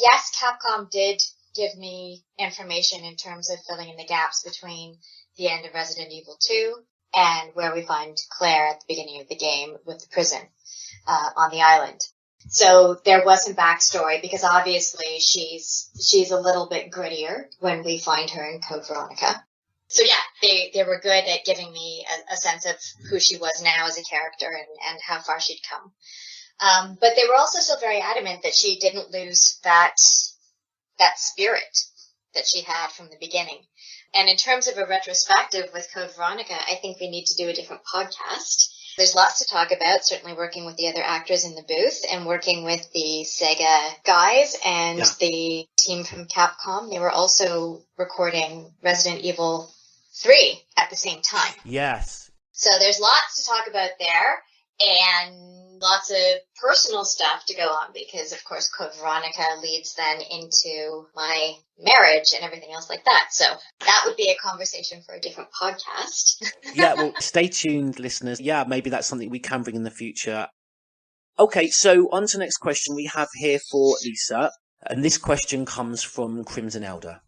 Yes, Capcom did give me information in terms of filling in the gaps between the end of Resident Evil 2 and where we find Claire at the beginning of the game with the prison on the island. So there was some backstory because obviously she's a little bit grittier when we find her in Code Veronica. So yeah, they were good at giving me a sense of who she was now as a character and how far she'd come. But they were also still very adamant that she didn't lose that spirit that she had from the beginning. And in terms of a retrospective with Code Veronica, I think we need to do a different podcast. There's lots to talk about, certainly working with the other actors in the booth and working with the Sega guys and the team from Capcom. They were also recording Resident Evil 3 at the same time. Yes. So there's lots to talk about there. and lots of personal stuff to go on because, of course, Code Veronica leads then into my marriage and everything else like that. So that would be a conversation for a different podcast. Yeah, well, stay tuned, listeners. Yeah, maybe that's something we can bring in the future. Okay, so on to the next question we have here for Lisa. And this question comes from Crimson Elder.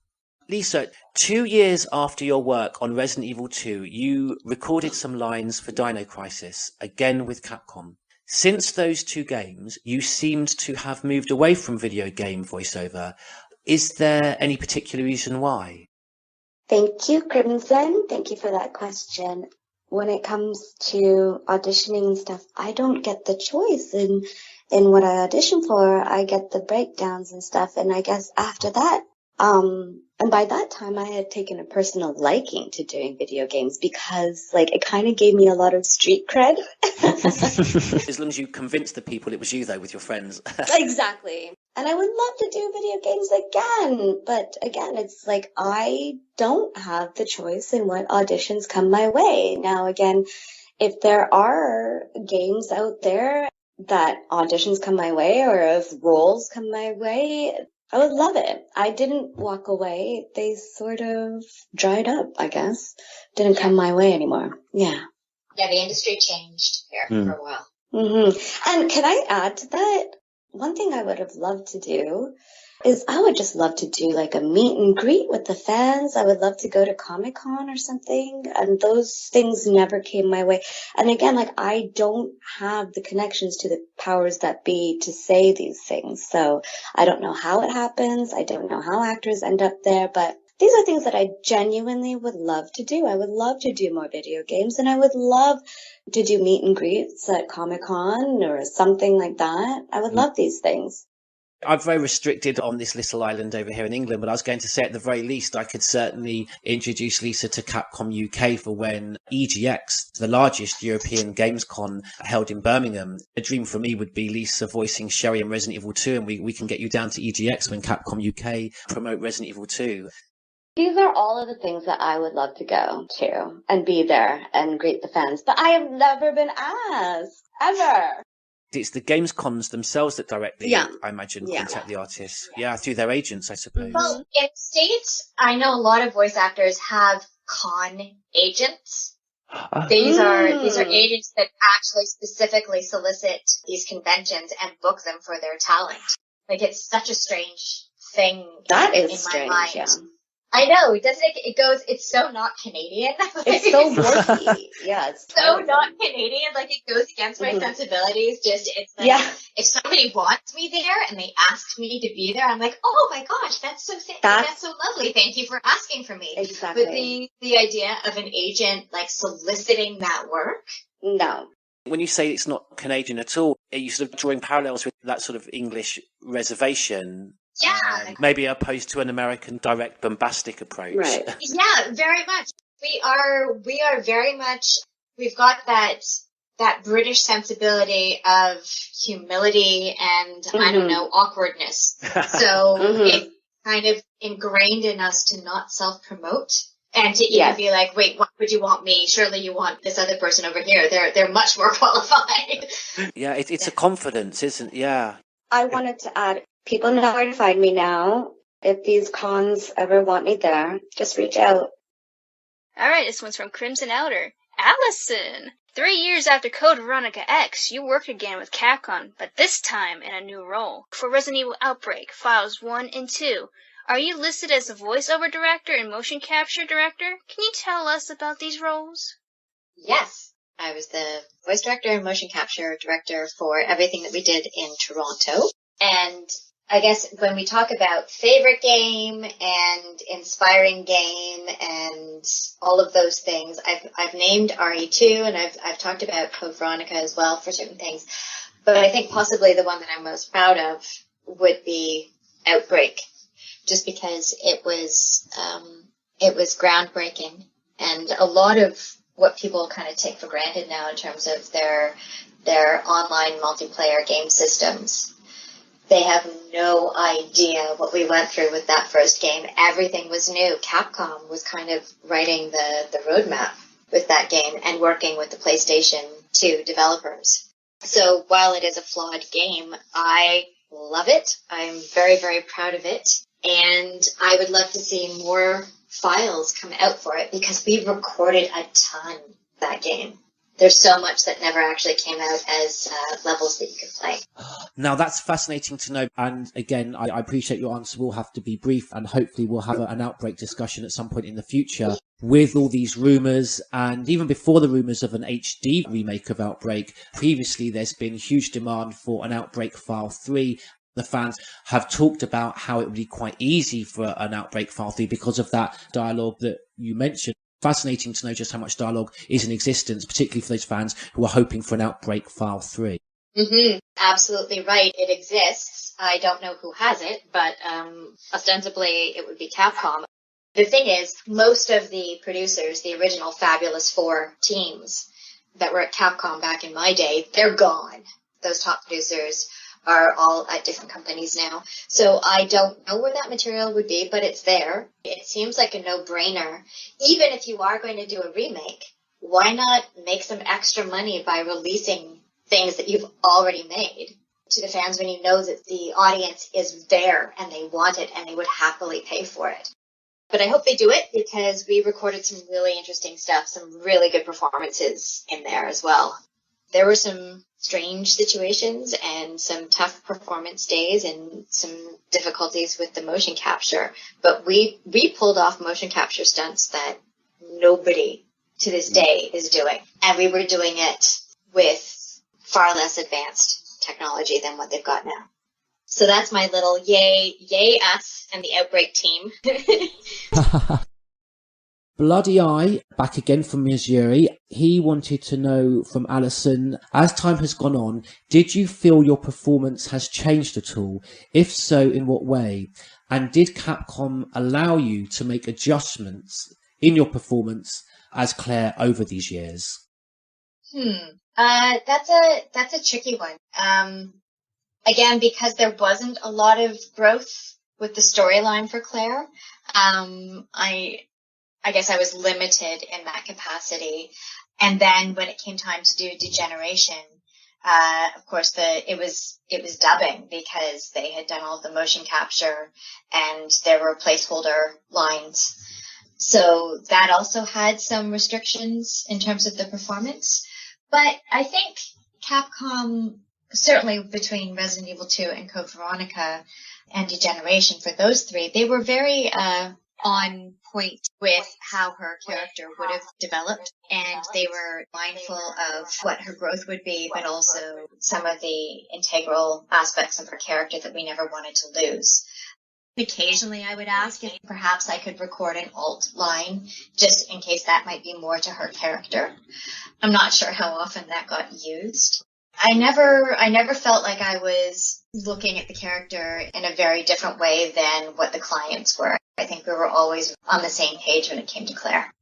Lisa, 2 years after your work on Resident Evil 2, you recorded some lines for Dino Crisis, again with Capcom. Since those 2 games, you seemed to have moved away from video game voiceover. Is there any particular reason why? Thank you, Crimson. Thank you for that question. When it comes to auditioning and stuff, I don't get the choice in what I audition for. I get the breakdowns and stuff, and I guess after that, and by that time I had taken a personal liking to doing video games because, like, it kind of gave me a lot of street cred. As long as you convinced the people it was you, though, with your friends. Exactly. And I would love to do video games again. But again, it's like I don't have the choice in what auditions come my way. Now, again, if there are games out there that auditions come my way or if roles come my way, I would love it. I didn't walk away. They sort of dried up, I guess. Didn't come my way anymore. Yeah. Yeah, the industry changed here for a while. And can I add to that? One thing I would have loved to do is I would just love to do like a meet and greet with the fans. I would love to go to Comic-Con or something. And those things never came my way. And again, like I don't have the connections to the powers that be to say these things. So I don't know how it happens. I don't know how actors end up there, but these are things that I genuinely would love to do. I would love to do more video games, and I would love to do meet and greets at Comic-Con or something like that. I would love these things. I'm very restricted on this little island over here in England, but I was going to say at the very least I could certainly introduce Lisa to Capcom UK for when EGX, the largest European games con held in Birmingham. A dream for me would be Lisa voicing Sherry in Resident Evil 2, and we can get you down to EGX when Capcom UK promote Resident Evil 2. These are all of the things that I would love to go to and be there and greet the fans, but I have never been asked, ever. It's the games cons themselves that directly, I imagine, contact the artists. Yeah, through their agents, I suppose. Well, in the States, I know a lot of voice actors have con agents. These are agents that actually specifically solicit these conventions and book them for their talent. Like, it's such a strange thing. That is in strange, my mind. yeah. I know, doesn't it? It goes. It's so not Canadian. It's so worky. Yeah, it's so not Canadian. Like, it goes against my sensibilities. Just it's like, if somebody wants me there and they asked me to be there, I'm like, oh my gosh, that's so that's so lovely. Thank you for asking for me. Exactly. But the idea of an agent like soliciting that work, no. When you say it's not Canadian at all, are you sort of drawing parallels with that sort of English reservation? Yeah. Maybe opposed to an American direct bombastic approach. Right. Yeah, very much. We are very much, we've got that British sensibility of humility and, I don't know, awkwardness. So it's kind of ingrained in us to not self-promote and to even be like, wait, why would you want me? Surely you want this other person over here. They're much more qualified. Yeah, it's a confidence, isn't it? Yeah. I wanted to add, people know where to find me now. If these cons ever want me there, just reach out. All right, this one's from Crimson Elder. Alyson! 3 years after Code Veronica X, you worked again with Capcom, but this time in a new role. For Resident Evil Outbreak, Files 1 and 2. Are you listed as a voiceover director and motion capture director? Can you tell us about these roles? Yes. I was the voice director and motion capture director for everything that we did in Toronto. And I guess when we talk about favorite game and inspiring game and all of those things, I've named RE2 and I've talked about Code Veronica as well for certain things. But I think possibly the one that I'm most proud of would be Outbreak, just because it was groundbreaking and a lot of what people kind of take for granted now in terms of their online multiplayer game systems. They have no idea what we went through with that first game. Everything was new. Capcom was kind of writing the roadmap with that game and working with the PlayStation 2 developers. So while it is a flawed game, I love it. I'm very, very proud of it. And I would love to see more files come out for it because we recorded a ton of that game. There's so much that never actually came out as levels that you could play. Now, that's fascinating to know. And again, I appreciate your answer. Will have to be brief, and hopefully we'll have an Outbreak discussion at some point in the future with all these rumours. And even before the rumours of an HD remake of Outbreak, previously there's been huge demand for an Outbreak File 3. The fans have talked about how it would be quite easy for an Outbreak File 3 because of that dialogue that you mentioned. Fascinating to know just how much dialogue is in existence, particularly for those fans who are hoping for an Outbreak File 3. Mm-hmm. Absolutely right. It exists. I don't know who has it, but ostensibly it would be Capcom. The thing is, most of the producers, the original Fabulous Four teams that were at Capcom back in my day, they're gone. Those top producers are all at different companies now. So I don't know where that material would be, but it's there. It seems like a no-brainer. Even if you are going to do a remake, why not make some extra money by releasing things that you've already made to the fans when you know that the audience is there and they want it and they would happily pay for it. But I hope they do it because we recorded some really interesting stuff, some really good performances in there as well. There were some strange situations and some tough performance days and some difficulties with the motion capture. But we pulled off motion capture stunts that nobody to this day is doing. And we were doing it with far less advanced technology than what they've got now. So that's my little yay us and the Outbreak team. Bloody Eye, back again from Missouri. He wanted to know from Alyson, as time has gone on, did you feel your performance has changed at all? If so, in what way? And did Capcom allow you to make adjustments in your performance as Claire over these years? That's a tricky one. Again, because there wasn't a lot of growth with the storyline for Claire, I guess I was limited in that capacity. And then when it came time to do Degeneration, of course it was dubbing because they had done all the motion capture and there were placeholder lines. So that also had some restrictions in terms of the performance. But I think Capcom, certainly between Resident Evil 2 and Code Veronica and Degeneration, for those three, they were very on point with how her character would have developed, and they were mindful of what her growth would be, but also some of the integral aspects of her character that we never wanted to lose. Occasionally I would ask if perhaps I could record an alt line, just in case that might be more to her character. I'm not sure how often that got used. I never felt like I was looking at the character in a very different way than what the clients were. I think we were always on the same page when it came to Claire.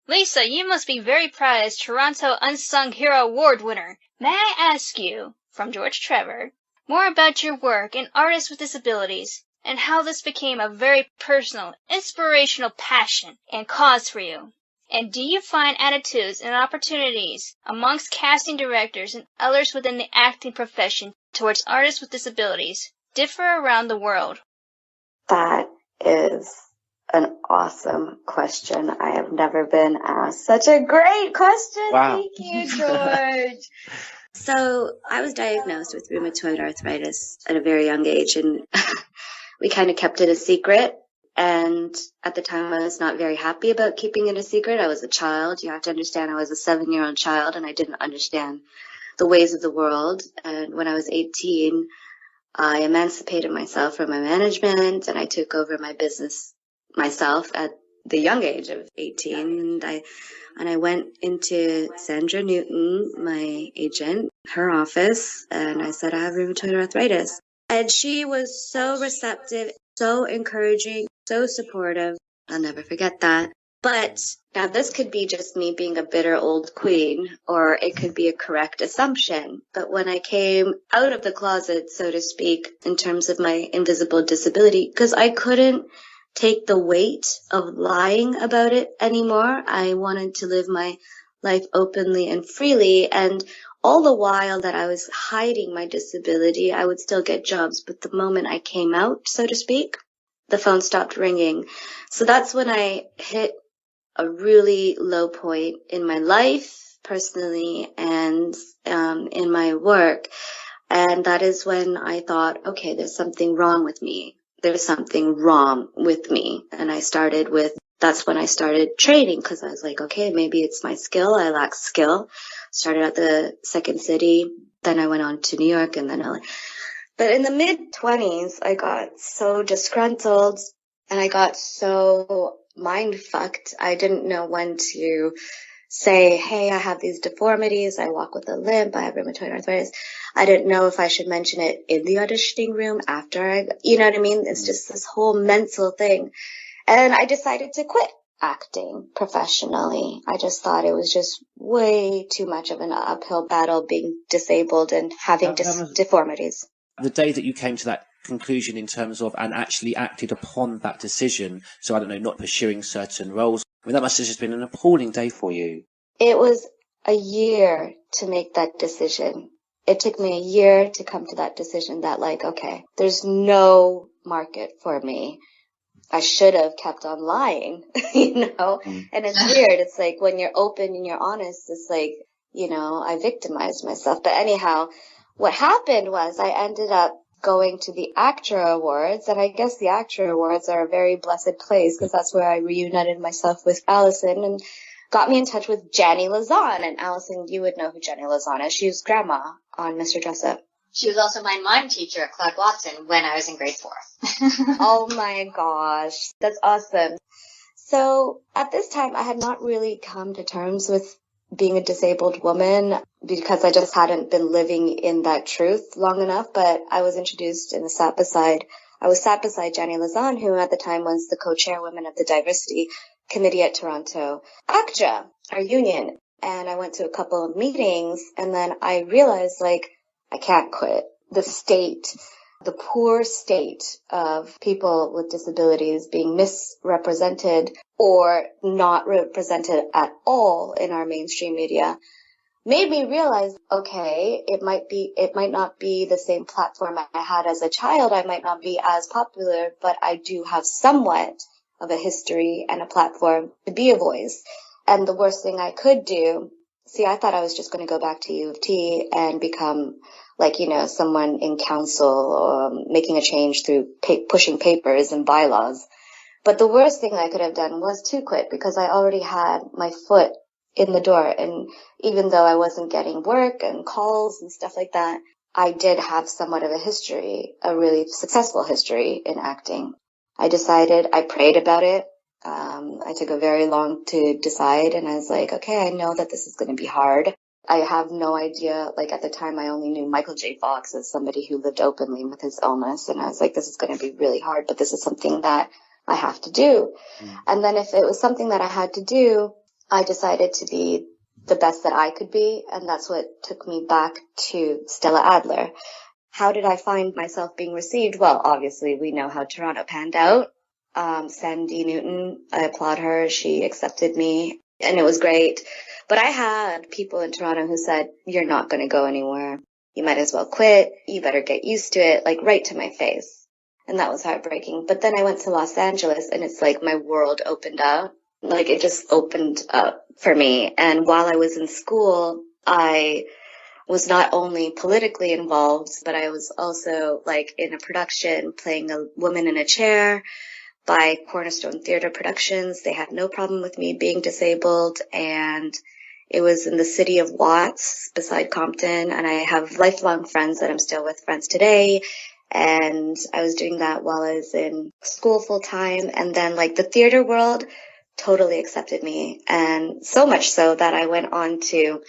Lisa, you must be very proud as Toronto Unsung Hero Award winner. May I ask you, from George Trevor, more about your work in Artists with Disabilities and how this became a very personal, inspirational passion and cause for you? And do you find attitudes and opportunities amongst casting directors and others within the acting profession towards artists with disabilities differ around the world? That is an awesome question. I have never been asked such a great question. Wow. Thank you, George. So I was diagnosed with rheumatoid arthritis at a very young age, and we kind of kept it a secret. And at the time, I was not very happy about keeping it a secret. I was a child. You have to understand, I was a 7-year-old child, and I didn't understand the ways of the world. And when I was 18, I emancipated myself from my management, and I took over my business myself at the young age of 18. And I went into Sandra Newton, my agent, her office, and I said, I have rheumatoid arthritis. And she was so receptive, so encouraging, so supportive. I'll never forget that. But now this could be just me being a bitter old queen, or it could be a correct assumption. But when I came out of the closet, so to speak, in terms of my invisible disability, because I couldn't take the weight of lying about it anymore. I wanted to live my life openly and freely, and all the while that I was hiding my disability, I would still get jobs. But the moment I came out, so to speak, the phone stopped ringing. So that's when I hit a really low point in my life, personally, and in my work. And that is when I thought, okay, there's something wrong with me. There's something wrong with me. And that's when I started training, because I was like, okay, maybe it's my skill. I lack skill. Started at the second city. Then I went on to New York and then LA. But in the mid-20s, I got so disgruntled and I got so mind-fucked. I didn't know when to say, hey, I have these deformities. I walk with a limp. I have rheumatoid arthritis. I didn't know if I should mention it in the auditioning room after you know what I mean? It's just this whole mental thing. And I decided to quit acting professionally. I just thought it was just way too much of an uphill battle being disabled and having deformities. The day that you came to that conclusion in terms of, and actually acted upon that decision, so I don't know, not pursuing certain roles, I mean, that must have just been an appalling day for you. It was a year to make that decision. It took me a year to come to that decision that, like, okay, there's no market for me. I should have kept on lying, you know? And it's weird. It's like when you're open and you're honest, it's like, you know, I victimized myself. But anyhow, what happened was I ended up going to the ACTRA Awards, and I guess the ACTRA Awards are a very blessed place because that's where I reunited myself with Alyson and got me in touch with Jenny Lazan. And Alyson, you would know who Jenny Lazan is. She was grandma on Mr. Dressup. She was also my mime teacher at Claude Watson when I was in grade 4. Oh my gosh, that's awesome. So at this time, I had not really come to terms with being a disabled woman because I just hadn't been living in that truth long enough. But I was introduced and sat beside Jenny Lazan, who at the time was the co-chairwoman of the diversity committee at Toronto ACTRA, our union. And I went to a couple of meetings, and then I realized, like, I can't quit. The poor state of people with disabilities being misrepresented or not represented at all in our mainstream media made me realize, okay, it might not be the same platform I had as a child. I might not be as popular, but I do have somewhat of a history and a platform to be a voice. And the worst thing I could do, I thought I was just going to go back to U of T and become, like, you know, someone in council or making a change through pushing papers and bylaws. But the worst thing I could have done was to quit because I already had my foot in the door. And even though I wasn't getting work and calls and stuff like that, I did have somewhat of a history, a really successful history in acting. I prayed about it. I took a very long to decide, and I was like, okay, I know that this is going to be hard. I have no idea. Like, at the time, I only knew Michael J. Fox as somebody who lived openly with his illness. And I was like, this is going to be really hard, but this is something that I have to do. And then if it was something that I had to do, I decided to be the best that I could be. And that's what took me back to Stella Adler. How did I find myself being received? Well, obviously, we know how Toronto panned out. Sandy Newton, I applaud her. She accepted me, and it was great. But I had people in Toronto who said, you're not going to go anywhere. You might as well quit. You better get used to it, like right to my face. And that was heartbreaking. But then I went to Los Angeles, and it's like my world opened up. Like, it just opened up for me. And while I was in school, I was not only politically involved, but I was also, like, in a production playing a woman in a chair by Cornerstone Theater Productions. They had no problem with me being disabled, and it was in the city of Watts beside Compton, and I have lifelong friends that I'm still with, friends today. And I was doing that while I was in school full time. And then, like, the theater world totally accepted me, and so much so that I went on to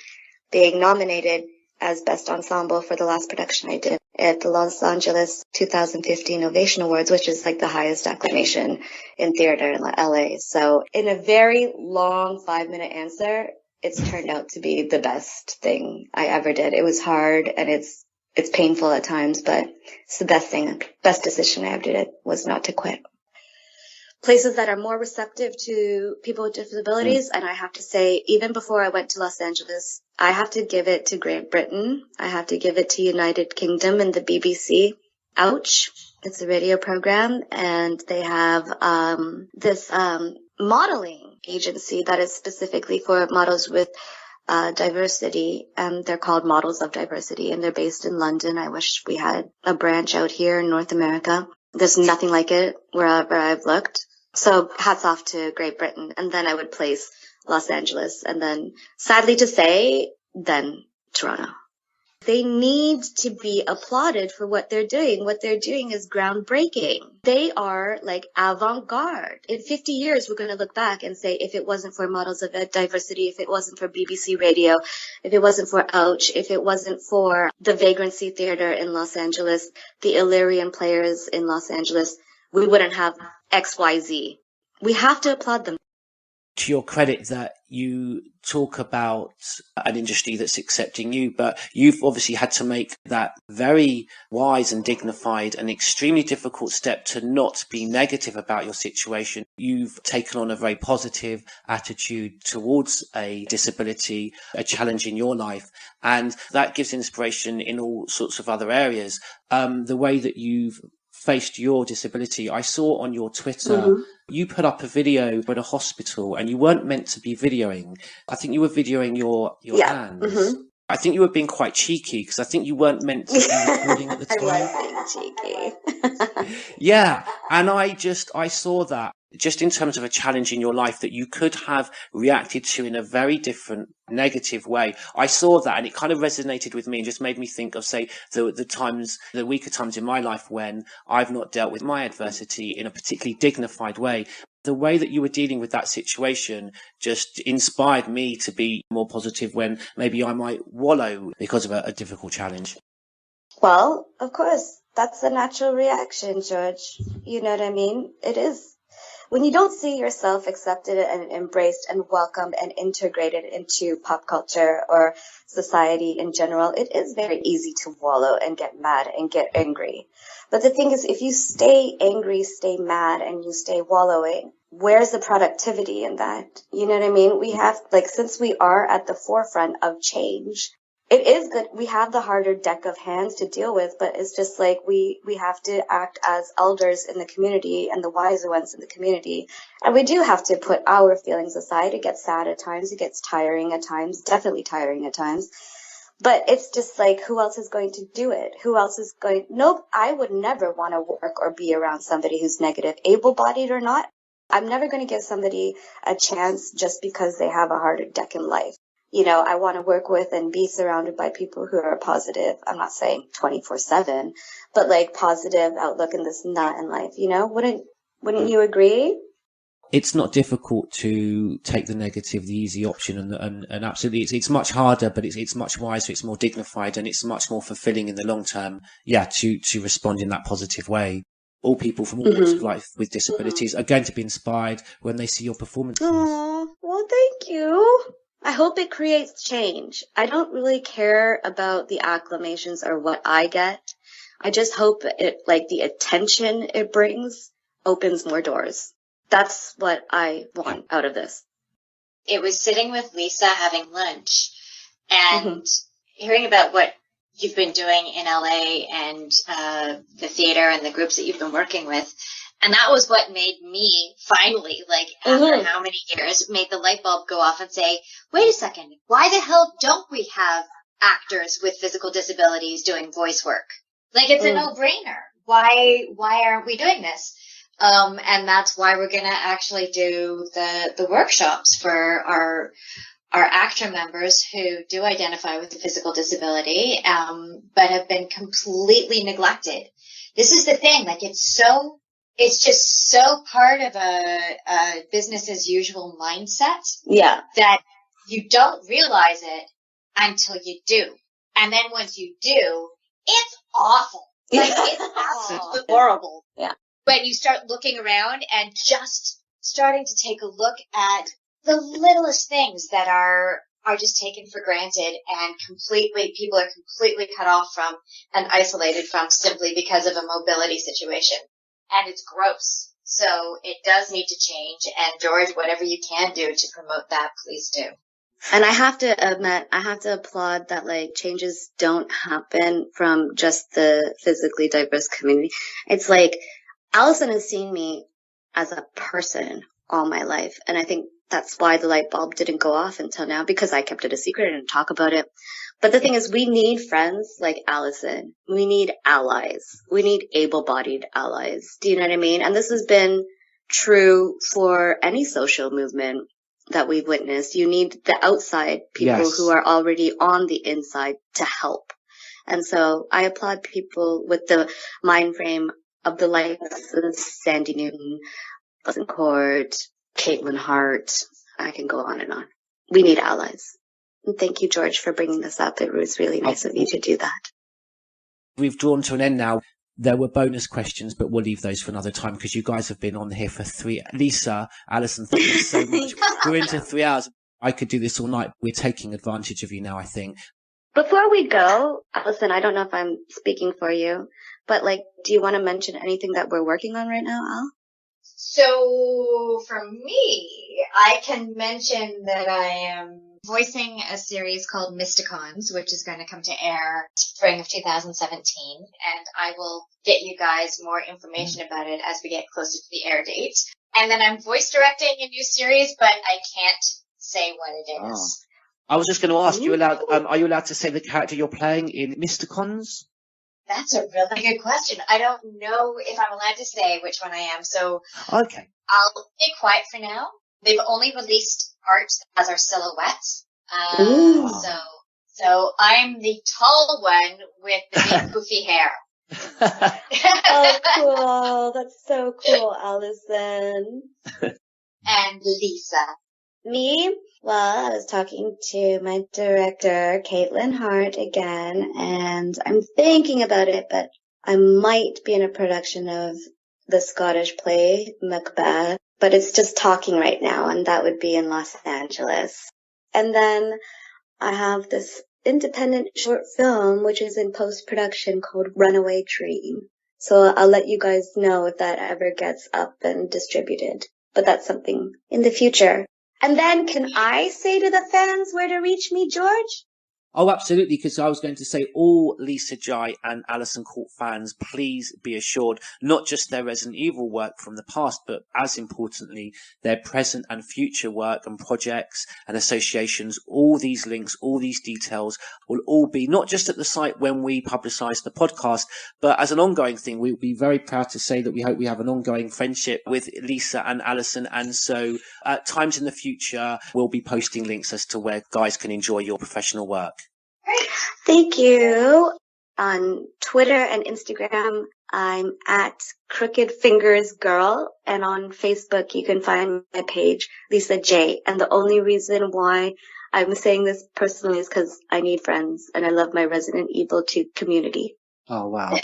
being nominated as Best Ensemble for the last production I did at the Los Angeles 2015 Ovation Awards, which is like the highest acclamation in theater in LA. So in a very long 5-minute answer, it's turned out to be the best thing I ever did. It was hard and it's painful at times, but it's the best decision I ever did was not to quit. places that are more receptive to people with disabilities. And I have to say, even before I went to Los Angeles, I have to give it to Great Britain. I have to give it to United Kingdom and the BBC. Ouch. It's a radio program, and they have this modeling agency that is specifically for models with diversity, and they're called Models of Diversity, and they're based in London. I wish we had a branch out here in North America. There's nothing like it wherever I've looked. So hats off to Great Britain. And then I would place Los Angeles, and then, sadly to say, then Toronto. They need to be applauded for what they're doing. What they're doing is groundbreaking. They are like avant-garde. In 50 years, we're going to look back and say, if it wasn't for Models of Diversity, if it wasn't for BBC Radio, if it wasn't for Ouch, if it wasn't for the Vagrancy Theater in Los Angeles, the Illyrian Players in Los Angeles, we wouldn't have XYZ. We have to applaud them. To your credit that you talk about an industry that's accepting you, but you've obviously had to make that very wise and dignified and extremely difficult step to not be negative about your situation. You've taken on a very positive attitude towards a disability, a challenge in your life, and that gives inspiration in all sorts of other areas. The way that you've faced your disability, I saw on your Twitter, you put up a video at a hospital and you weren't meant to be videoing. I think you were videoing your hands. I think you were being quite cheeky because I think you weren't meant to be recording at the time. I was being cheeky. Yeah. And I saw that just in terms of a challenge in your life that you could have reacted to in a very different negative way. I saw that and it kind of resonated with me and just made me think of, say, the weaker times in my life when I've not dealt with my adversity in a particularly dignified way. The way that you were dealing with that situation just inspired me to be more positive when maybe I might wallow because of a difficult challenge. Well, of course, that's a natural reaction, George. You know what I mean? It is. When you don't see yourself accepted and embraced and welcomed and integrated into pop culture or society in general, it is very easy to wallow and get mad and get angry. But the thing is, if you stay angry, stay mad, and you stay wallowing, where's the productivity in that? You know what I mean? We have, since we are at the forefront of change, it is that we have the harder deck of hands to deal with, but it's just like we have to act as elders in the community and the wiser ones in the community. And we do have to put our feelings aside. It gets sad at times. It gets tiring at times, definitely tiring at times. But it's just like, who else is going to do it? Who else is going? Nope, I would never want to work or be around somebody who's negative, able-bodied or not. I'm never going to give somebody a chance just because they have a harder deck in life. You know, I want to work with and be surrounded by people who are positive. I'm not saying 24/7, but positive outlook in this nut in life. You know, wouldn't you agree? It's not difficult to take the negative, the easy option, and absolutely, it's much harder, but it's much wiser, it's more dignified, and it's much more fulfilling in the long term. Yeah, to respond in that positive way. All people from all walks of life with disabilities are going to be inspired when they see your performances. Oh, well, thank you. I hope it creates change. I don't really care about the acclamations or what I get. I just hope it, the attention it brings opens more doors. That's what I want out of this. It was sitting with Lisa having lunch and hearing about what you've been doing in LA and the theater and the groups that you've been working with. And that was what made me finally, after how many years, made the light bulb go off and say, wait a second, why the hell don't we have actors with physical disabilities doing voice work? It's a no-brainer. Why aren't we doing this? And that's why we're going to actually do the workshops for our actor members who do identify with a physical disability, but have been completely neglected. This is the thing, it's just so part of a business as usual mindset. Yeah. That you don't realize it until you do. And then once you do, it's awful. It's absolutely horrible. Yeah. When you start looking around and just starting to take a look at the littlest things that are just taken for granted and people are completely cut off from and isolated from simply because of a mobility situation. And it's gross. So it does need to change. And George, whatever you can do to promote that, please do. And I have to admit, I have to applaud that, like, changes don't happen from just the physically diverse community. It's like, Alyson has seen me as a person all my life. And I think that's why the light bulb didn't go off until now, because I kept it a secret and didn't talk about it. But the thing is, we need friends like Alyson. We need allies. We need able-bodied allies. Do you know what I mean? And this has been true for any social movement that we've witnessed. You need the outside people who are already on the inside to help. And so I applaud people with the mind frame of the likes of Sandy Newton, Alyson Court, Caitlin Hart. I can go on and on. We need allies. And thank you, George, for bringing this up. It was really nice of you to do that. We've drawn to an end now. There were bonus questions, but we'll leave those for another time because you guys have been on here for 3. Lisa, Alyson, thank you so much. We're into 3 hours. I could do this all night. We're taking advantage of you now, I think. Before we go, Alyson, I don't know if I'm speaking for you, but, like, do you want to mention anything that we're working on right now, Al? So for me, I can mention that I am voicing a series called Mysticons, which is going to come to air spring of 2017, and I will get you guys more information about it as we get closer to the air date. And then I'm voice directing a new series, but I can't say what it is. I was just going to ask, are you allowed to say the character you're playing in Mysticons? That's a really good question. I don't know if I'm allowed to say which one I am, so okay. I'll stay quiet for now. They've only released art as our silhouettes. So I'm the tall one with the big poofy hair. Oh, cool. That's so cool, Alyson. And Lisa. Me? Well, I was talking to my director, Caitlin Hart, again, and I'm thinking about it, but I might be in a production of the Scottish play, Macbeth, but it's just talking right now, and that would be in Los Angeles. And then I have this independent short film, which is in post-production, called Runaway Dream. So I'll let you guys know if that ever gets up and distributed, but that's something in the future. And then can I say to the fans where to reach me, George? Oh, absolutely, because I was going to say all Lisa Jai and Alyson Court fans, please be assured, not just their Resident Evil work from the past, but as importantly, their present and future work and projects and associations. All these links, all these details will all be not just at the site when we publicise the podcast, but as an ongoing thing. We'll be very proud to say that we hope we have an ongoing friendship with Lisa and Alyson. And so at times in the future, we'll be posting links as to where guys can enjoy your professional work. Thank you. On Twitter and Instagram, I'm at Crooked Fingers Girl, and on Facebook, you can find my page, Lisa J. And the only reason why I'm saying this personally is because I need friends, and I love my Resident Evil 2 community. Oh, wow.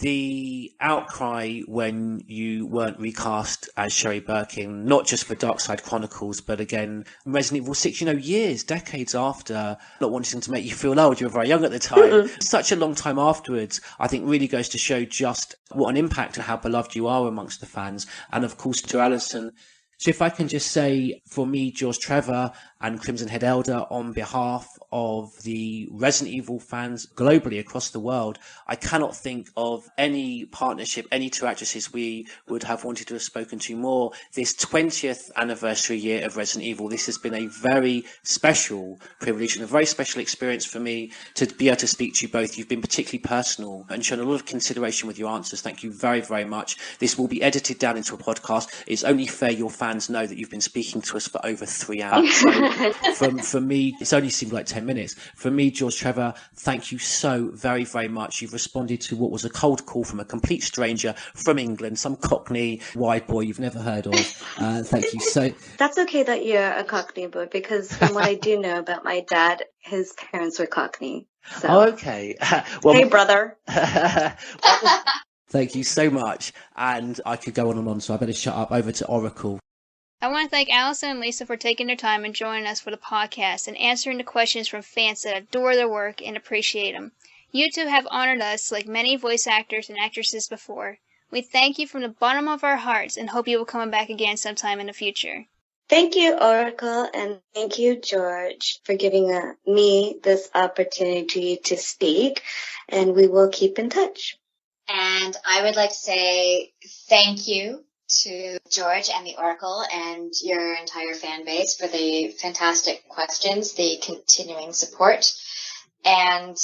The outcry when you weren't recast as Sherry Birkin, not just for Dark Side Chronicles, but again, Resident Evil 6, years, decades after, not wanting to make you feel old, you were very young at the time. Such a long time afterwards, I think really goes to show just what an impact and how beloved you are amongst the fans. And of course, to Alyson. So if I can just say, for me, George Trevor and Crimson Head Elder, on behalf of the Resident Evil fans globally across the world, I cannot think of any partnership, any 2 actresses we would have wanted to have spoken to more. This 20th anniversary year of Resident Evil, this has been a very special privilege and a very special experience for me to be able to speak to you both. You've been particularly personal and shown a lot of consideration with your answers. Thank you very, very much. This will be edited down into a podcast. It's only fair your fans know that you've been speaking to us for over 3 hours. So for me, it's only seemed like 10 minutes. For me, George Trevor, thank you so very, very much. You've responded to what was a cold call from a complete stranger from England, some Cockney white boy you've never heard of. Thank you so. That's okay that you're a Cockney boy, because from what I do know about my dad, his parents were Cockney. So. Oh, okay. Well, hey, brother. Thank you so much. And I could go on and on, so I better shut up. Over to Oracle. I want to thank Alyson and Lisa for taking their time and joining us for the podcast and answering the questions from fans that adore their work and appreciate them. You two have honored us like many voice actors and actresses before. We thank you from the bottom of our hearts and hope you will come back again sometime in the future. Thank you, Oracle, and thank you, George, for giving me this opportunity to speak, and we will keep in touch. And I would like to say thank you to George and the Oracle and your entire fan base for the fantastic questions, the continuing support, and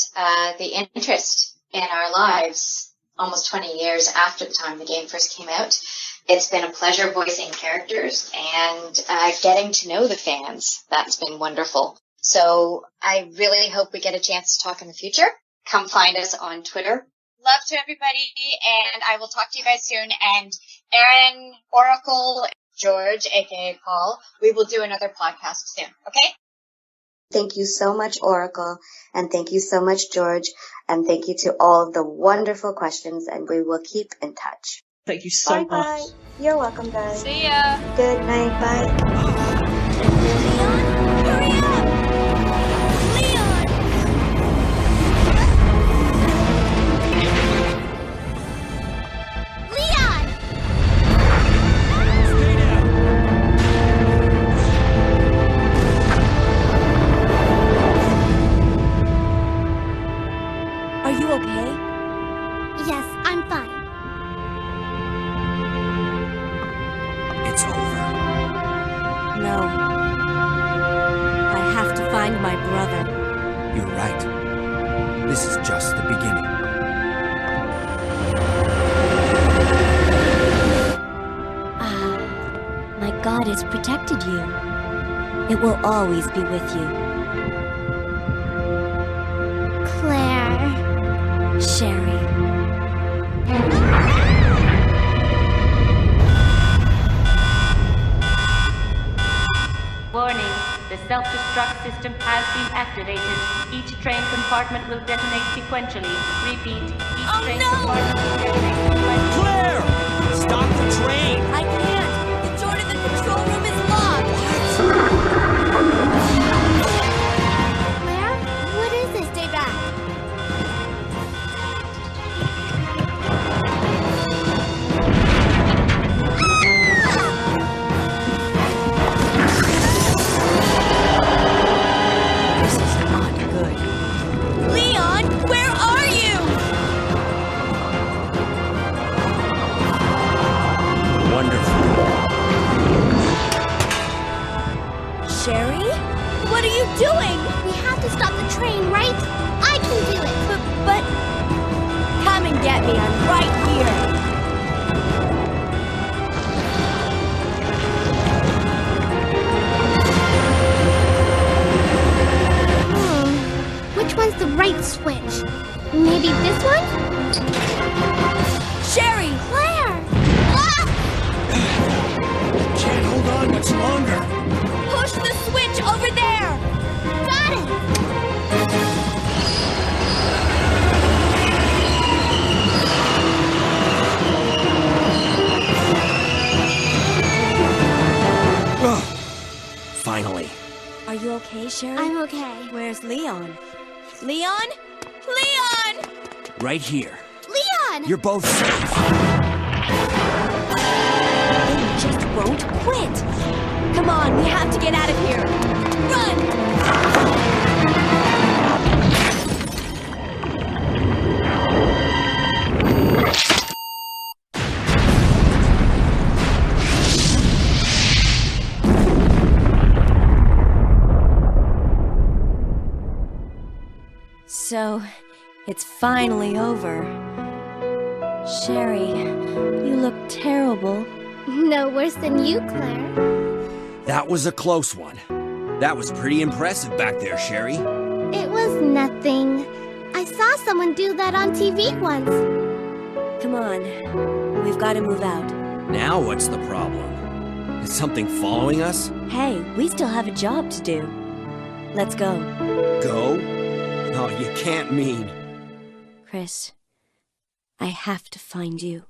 the interest in our lives almost 20 years after the time the game first came out. It's been a pleasure voicing characters and getting to know the fans. That's been wonderful. So I really hope we get a chance to talk in the future. Come find us on Twitter. Love to everybody, and I will talk to you guys soon. And Aaron, Oracle, George, aka Paul, we will do another podcast soon, okay? Thank you so much, Oracle, and thank you so much, George, and thank you to all of the wonderful questions, and we will keep in touch. Thank you so much. Bye. You're welcome, guys. See ya. Good night. Bye. Are you okay? Yes, I'm fine. It's over. No. I have to find my brother. You're right. This is just the beginning. My God has protected you. It will always be with you. Claire. Sherry. Warning, the self-destruct system has been activated. Each train compartment will detonate sequentially. Repeat, each train compartment will detonate sequentially. Claire! Stop the train! I can't! The door to the control room is locked! Claire? What is this? Stay back. This is not good. Leon, where are you? Wonderful. Sherry? What are you doing? We have to stop the train, right? I can do it. But... Come and get me. I'm right here. Which one's the right switch? Maybe this one? Sherry! Claire! Can't hold on much longer. Push the switch over there! Got it! Finally. Are you okay, Sherry? I'm okay. Where's Leon? Leon? Leon! Right here. Leon! You're both safe. They just won't quit. Come on, we have to get out of here. Run! So, it's finally over. Sherry, you look terrible. No worse than you, Claire. That was a close one. That was pretty impressive back there, Sherry. It was nothing. I saw someone do that on TV once. Come on, we've got to move out. Now what's the problem? Is something following us? Hey, we still have a job to do. Let's go. Go? Oh, you can't mean. Chris, I have to find you.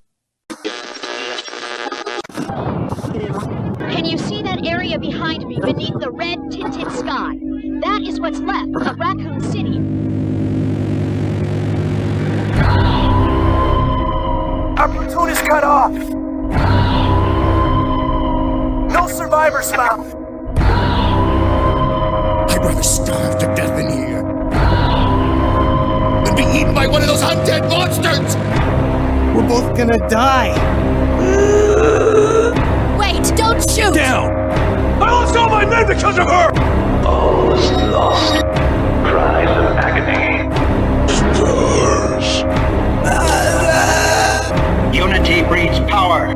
Can you see that area behind me beneath the red tinted sky? That is what's left of Raccoon City. Our platoon is cut off. No survivors found. I'd rather starve to death in here than be eaten by one of those undead monsters! We're both gonna die. Wait, don't shoot! Down! I lost all my men because of her! All is lost. Cries of agony. Unity breeds power.